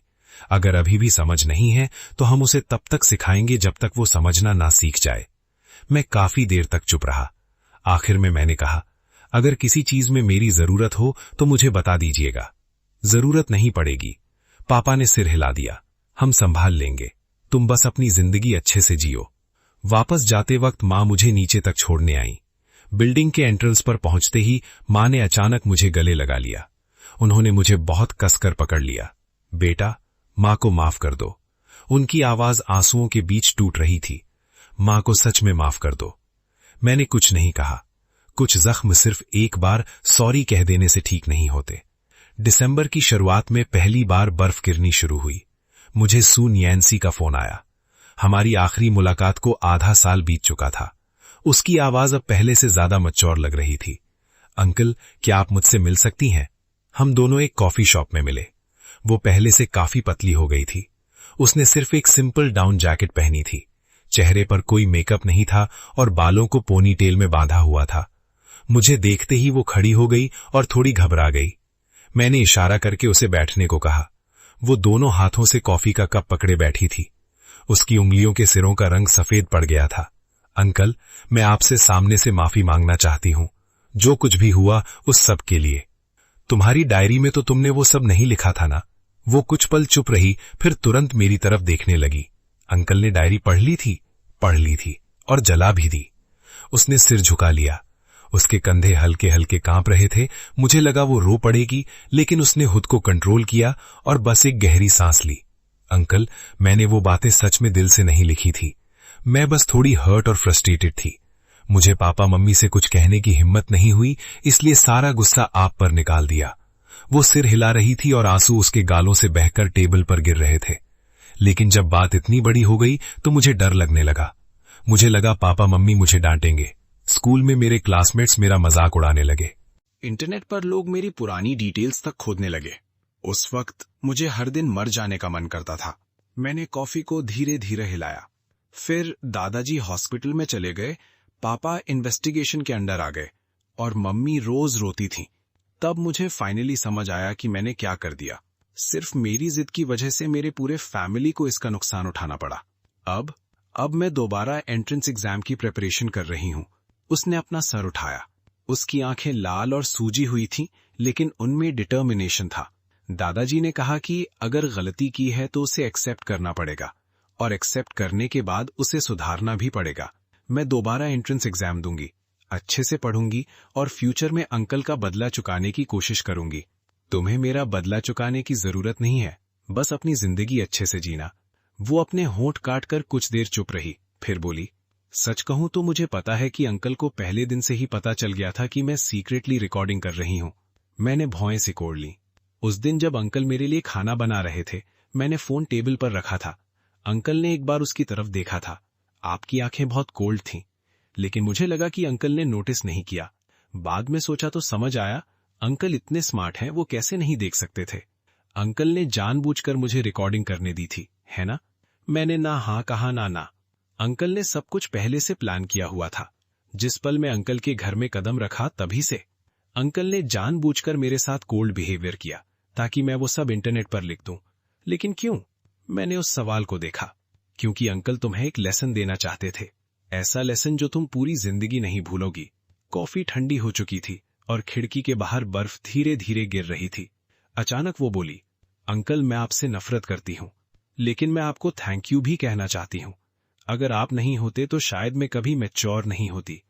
अगर अभी भी समझ नहीं है तो हम उसे तब तक सिखाएंगे जब तक वो समझना ना सीख जाए। मैं काफी देर तक चुप रहा। आखिर में मैंने कहा, अगर किसी चीज में मेरी जरूरत हो तो मुझे बता दीजिएगा। जरूरत नहीं पड़ेगी। पापा ने सिर हिला दिया। हम संभाल लेंगे। तुम बस अपनी जिंदगी अच्छे से जियो। वापस जाते वक्त माँ मुझे नीचे तक छोड़ने आई। बिल्डिंग के एंट्रेंस पर पहुंचते ही माँ ने अचानक मुझे गले लगा लिया। उन्होंने मुझे बहुत कसकर पकड़ लिया। बेटा, माँ को माफ कर दो। उनकी आवाज आंसुओं के बीच टूट रही थी। माँ को सच में माफ कर दो। मैंने कुछ नहीं कहा। कुछ जख्म सिर्फ एक बार सॉरी कह देने से ठीक नहीं होते। दिसंबर की शुरुआत में पहली बार बर्फ गिरनी शुरू हुई। मुझे सू नैन्सी का फोन आया। हमारी आखिरी मुलाकात को आधा साल बीत चुका था। उसकी आवाज अब पहले से ज्यादा मैच्योर लग रही थी। अंकल, क्या आप मुझसे मिल सकती हैं? हम दोनों एक कॉफी शॉप में मिले। वो पहले से काफी पतली हो गई थी। उसने सिर्फ एक सिंपल डाउन जैकेट पहनी थी। चेहरे पर कोई मेकअप नहीं था और बालों को पोनीटेल में बांधा हुआ था। मुझे देखते ही वो खड़ी हो गई और थोड़ी घबरा गई। मैंने इशारा करके उसे बैठने को कहा। वो दोनों हाथों से कॉफी का कप पकड़े बैठी थी। उसकी उंगलियों के सिरों का रंग सफेद पड़ गया था। अंकल, मैं आपसे सामने से माफी मांगना चाहती हूं, जो कुछ भी हुआ उस सब के लिए। तुम्हारी डायरी में तो तुमने वो सब नहीं लिखा था ना? वो कुछ पल चुप रही, फिर तुरंत मेरी तरफ देखने लगी। अंकल ने डायरी पढ़ ली थी? पढ़ ली थी और जला भी दी। उसने सिर झुका लिया। उसके कंधे हल्के हल्के कांप रहे थे। मुझे लगा वो रो पड़ेगी, लेकिन उसने खुद को कंट्रोल किया और बस एक गहरी सांस ली। अंकल, मैंने वो बातें सच में दिल से नहीं लिखी थी। मैं बस थोड़ी हर्ट और फ्रस्ट्रेटेड थी। मुझे पापा मम्मी से कुछ कहने की हिम्मत नहीं हुई, इसलिए सारा गुस्सा आप पर निकाल दिया। वो सिर हिला रही थी और आंसू उसके गालों से बहकर टेबल पर गिर रहे थे। लेकिन जब बात इतनी बड़ी हो गई तो मुझे डर लगने लगा। मुझे लगा पापा मम्मी मुझे डांटेंगे। स्कूल में मेरे क्लासमेट्स मेरा मजाक उड़ाने लगे। इंटरनेट पर लोग मेरी पुरानी डिटेल्स तक खोदने लगे। उस वक्त मुझे हर दिन मर जाने का मन करता था। मैंने कॉफी को धीरे धीरे हिलाया। फिर दादाजी हॉस्पिटल में चले गए, पापा इन्वेस्टिगेशन के अंडर आ गए और मम्मी रोज रोती थीं। तब मुझे फाइनली समझ आया कि मैंने क्या कर दिया। सिर्फ मेरी जिद की वजह से मेरे पूरे फैमिली को इसका नुकसान उठाना पड़ा। अब मैं दोबारा एंट्रेंस एग्जाम की प्रिपरेशन कर रही हूँ। उसने अपना सर उठाया। उसकी आंखें लाल और सूजी हुई थीं, लेकिन उनमें डिटर्मिनेशन था। दादाजी ने कहा कि अगर गलती की है तो उसे एक्सेप्ट करना पड़ेगा और एक्सेप्ट करने के बाद उसे सुधारना भी पड़ेगा। मैं दोबारा एंट्रेंस एग्जाम दूंगी, अच्छे से पढ़ूंगी और फ्यूचर में अंकल का बदला चुकाने की कोशिश करूंगी। तुम्हें मेरा बदला चुकाने की जरूरत नहीं है, बस अपनी जिंदगी अच्छे से जीना। वो अपने होंठ काटकर कुछ देर चुप रही, फिर बोली, सच कहूं तो मुझे पता है कि अंकल को पहले दिन से ही पता चल गया था कि मैं सीक्रेटली रिकॉर्डिंग कर रही हूं। मैंने भौएं सिकोड़ ली। उस दिन जब अंकल मेरे लिए खाना बना रहे थे, मैंने फोन टेबल पर रखा था। अंकल ने एक बार उसकी तरफ देखा था। आपकी आंखें बहुत कोल्ड थीं, लेकिन मुझे लगा कि अंकल ने नोटिस नहीं किया। बाद में सोचा तो समझ आया, अंकल इतने स्मार्ट हैं, वो कैसे नहीं देख सकते थे। अंकल ने जानबूझकर मुझे रिकॉर्डिंग करने दी थी, है ना? मैंने ना हाँ कहा ना। अंकल ने सब कुछ पहले से प्लान किया हुआ था। जिस पल मैं अंकल के घर में कदम रखा तभी से अंकल ने जानबूझकर मेरे साथ कोल्ड बिहेवियर किया ताकि मैं वो सब इंटरनेट पर लिख दूं। लेकिन क्यों? मैंने उस सवाल को देखा। क्योंकि अंकल तुम्हें एक लेसन देना चाहते थे, ऐसा लेसन जो तुम पूरी जिंदगी नहीं भूलोगी। कॉफी ठंडी हो चुकी थी और खिड़की के बाहर बर्फ धीरे धीरे गिर रही थी। अचानक वो बोली, अंकल, मैं आपसे नफरत करती हूं, लेकिन मैं आपको थैंक यू भी कहना चाहती हूं। अगर आप नहीं होते तो शायद मैं कभी मैच्योर नहीं होती।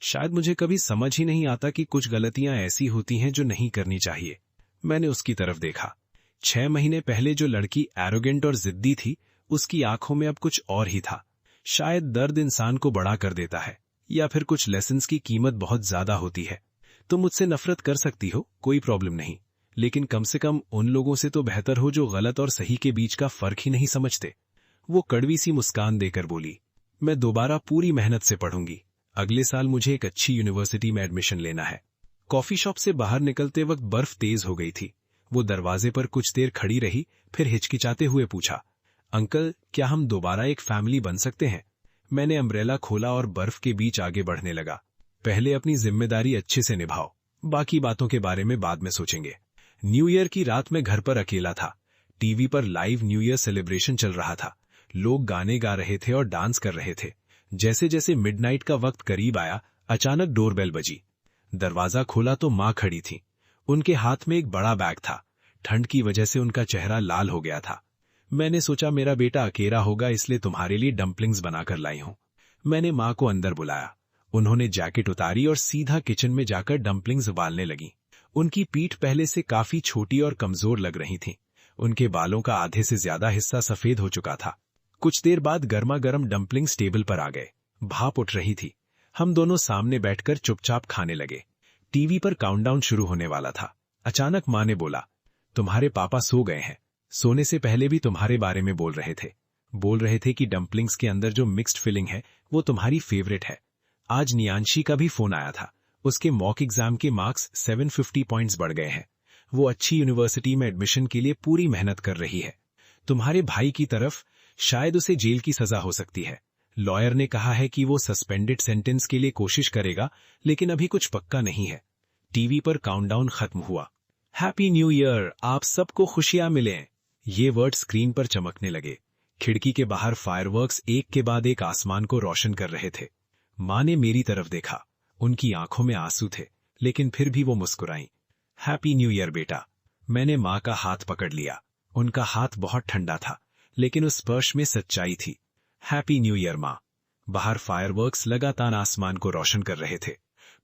शायद मुझे कभी समझ ही नहीं आता कि कुछ गलतियां ऐसी होती हैं जो नहीं करनी चाहिए। मैंने उसकी तरफ देखा। 6 महीने पहले जो लड़की एरोगेंट और जिद्दी थी, उसकी आंखों में अब कुछ और ही था। शायद दर्द इंसान को बड़ा कर देता है, या फिर कुछ लेसन्स की कीमत बहुत ज्यादा होती है। तुम मुझसे नफरत कर सकती हो, कोई प्रॉब्लम नहीं, लेकिन कम से कम उन लोगों से तो बेहतर हो जो गलत और सही के बीच का फर्क ही नहीं समझते। वो कड़वी सी मुस्कान देकर बोली, मैं दोबारा पूरी मेहनत से पढ़ूंगी। अगले साल मुझे एक अच्छी यूनिवर्सिटी में एडमिशन लेना है। कॉफी शॉप से बाहर निकलते वक्त बर्फ तेज हो गई थी। वो दरवाजे पर कुछ देर खड़ी रही, फिर हिचकिचाते हुए पूछा, अंकल, क्या हम दोबारा एक फैमिली बन सकते हैं? मैंने अम्ब्रेला खोला और बर्फ के बीच आगे बढ़ने लगा। पहले अपनी जिम्मेदारी अच्छे से निभाओ, बाकी बातों के बारे में बाद में सोचेंगे। न्यू ईयर की रात में घर पर अकेला था। टीवी पर लाइव न्यू ईयर सेलिब्रेशन चल रहा था। लोग गाने गा रहे थे और डांस कर रहे थे। जैसे जैसे मिडनाइट का वक्त करीब आया, अचानक डोरबेल बजी। दरवाजा खोला तो माँ खड़ी थी। उनके हाथ में एक बड़ा बैग था। ठंड की वजह से उनका चेहरा लाल हो गया था। मैंने सोचा मेरा बेटा अकेला होगा, इसलिए तुम्हारे लिए डम्पलिंग्स बनाकर लाई हूं। मैंने माँ को अंदर बुलाया। उन्होंने जैकेट उतारी और सीधा किचन में जाकर डम्पलिंग्स उबालने लगी। उनकी पीठ पहले से काफी छोटी और कमजोर लग रही थी। उनके बालों का आधे से ज्यादा हिस्सा सफेद हो चुका था। कुछ देर बाद गर्मा गर्म डम्पलिंग्स टेबल पर आ गए। भाप उठ रही थी। हम दोनों सामने बैठकर चुपचाप खाने लगे। टीवी पर काउंटडाउन शुरू होने वाला था। अचानक माँ ने बोला, तुम्हारे पापा सो गए हैं। सोने से पहले भी तुम्हारे बारे में बोल रहे थे कि डम्पलिंग्स के अंदर जो मिक्स्ड फिलिंग है वो तुम्हारी फेवरेट है। आज नियांशी का भी फोन आया था। उसके मॉक एग्जाम के मार्क्स 750 पॉइंट्स बढ़ गए हैं। वो अच्छी यूनिवर्सिटी में एडमिशन के लिए पूरी मेहनत कर रही है। तुम्हारे भाई की तरफ शायद उसे जेल की सजा हो सकती है। लॉयर ने कहा है कि वो सस्पेंडेड सेंटेंस के लिए कोशिश करेगा, लेकिन अभी कुछ पक्का नहीं है। टीवी पर काउंटडाउन खत्म हुआ। हैप्पी न्यू ईयर, आप सबको खुशियां मिलें। ये वर्ड स्क्रीन पर चमकने लगे। खिड़की के बाहर फायरवर्क्स एक के बाद एक आसमान को रोशन कर रहे थे। माँ ने मेरी तरफ देखा। उनकी आंखों में आंसू थे, लेकिन फिर भी वो मुस्कुराईं। हैप्पी न्यू ईयर बेटा। मैंने माँ का हाथ पकड़ लिया। उनका हाथ बहुत ठंडा था, लेकिन उस स्पर्श में सच्चाई थी। हैप्पी न्यू ईयर माँ। बाहर फायरवर्क्स लगातार आसमान को रोशन कर रहे थे।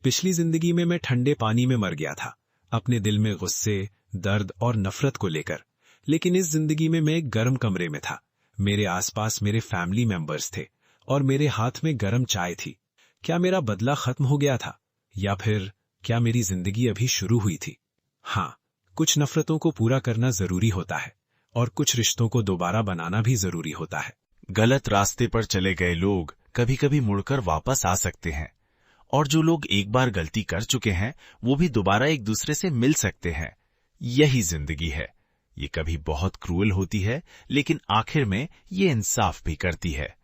पिछली जिंदगी में मैं ठंडे पानी में मर गया था, अपने दिल में गुस्से, दर्द और नफरत को लेकर। लेकिन इस जिंदगी में मैं एक गर्म कमरे में था। मेरे आसपास मेरे फैमिली मेंबर्स थे और मेरे हाथ में गर्म चाय थी। क्या मेरा बदला खत्म हो गया था, या फिर क्या मेरी जिंदगी अभी शुरू हुई थी? हाँ, कुछ नफरतों को पूरा करना जरूरी होता है और कुछ रिश्तों को दोबारा बनाना भी जरूरी होता है। गलत रास्ते पर चले गए लोग कभी कभी मुड़कर वापस आ सकते हैं, और जो लोग एक बार गलती कर चुके हैं वो भी दोबारा एक दूसरे से मिल सकते हैं। यही जिंदगी है। ये कभी बहुत क्रूअल होती है, लेकिन आखिर में ये इंसाफ भी करती है।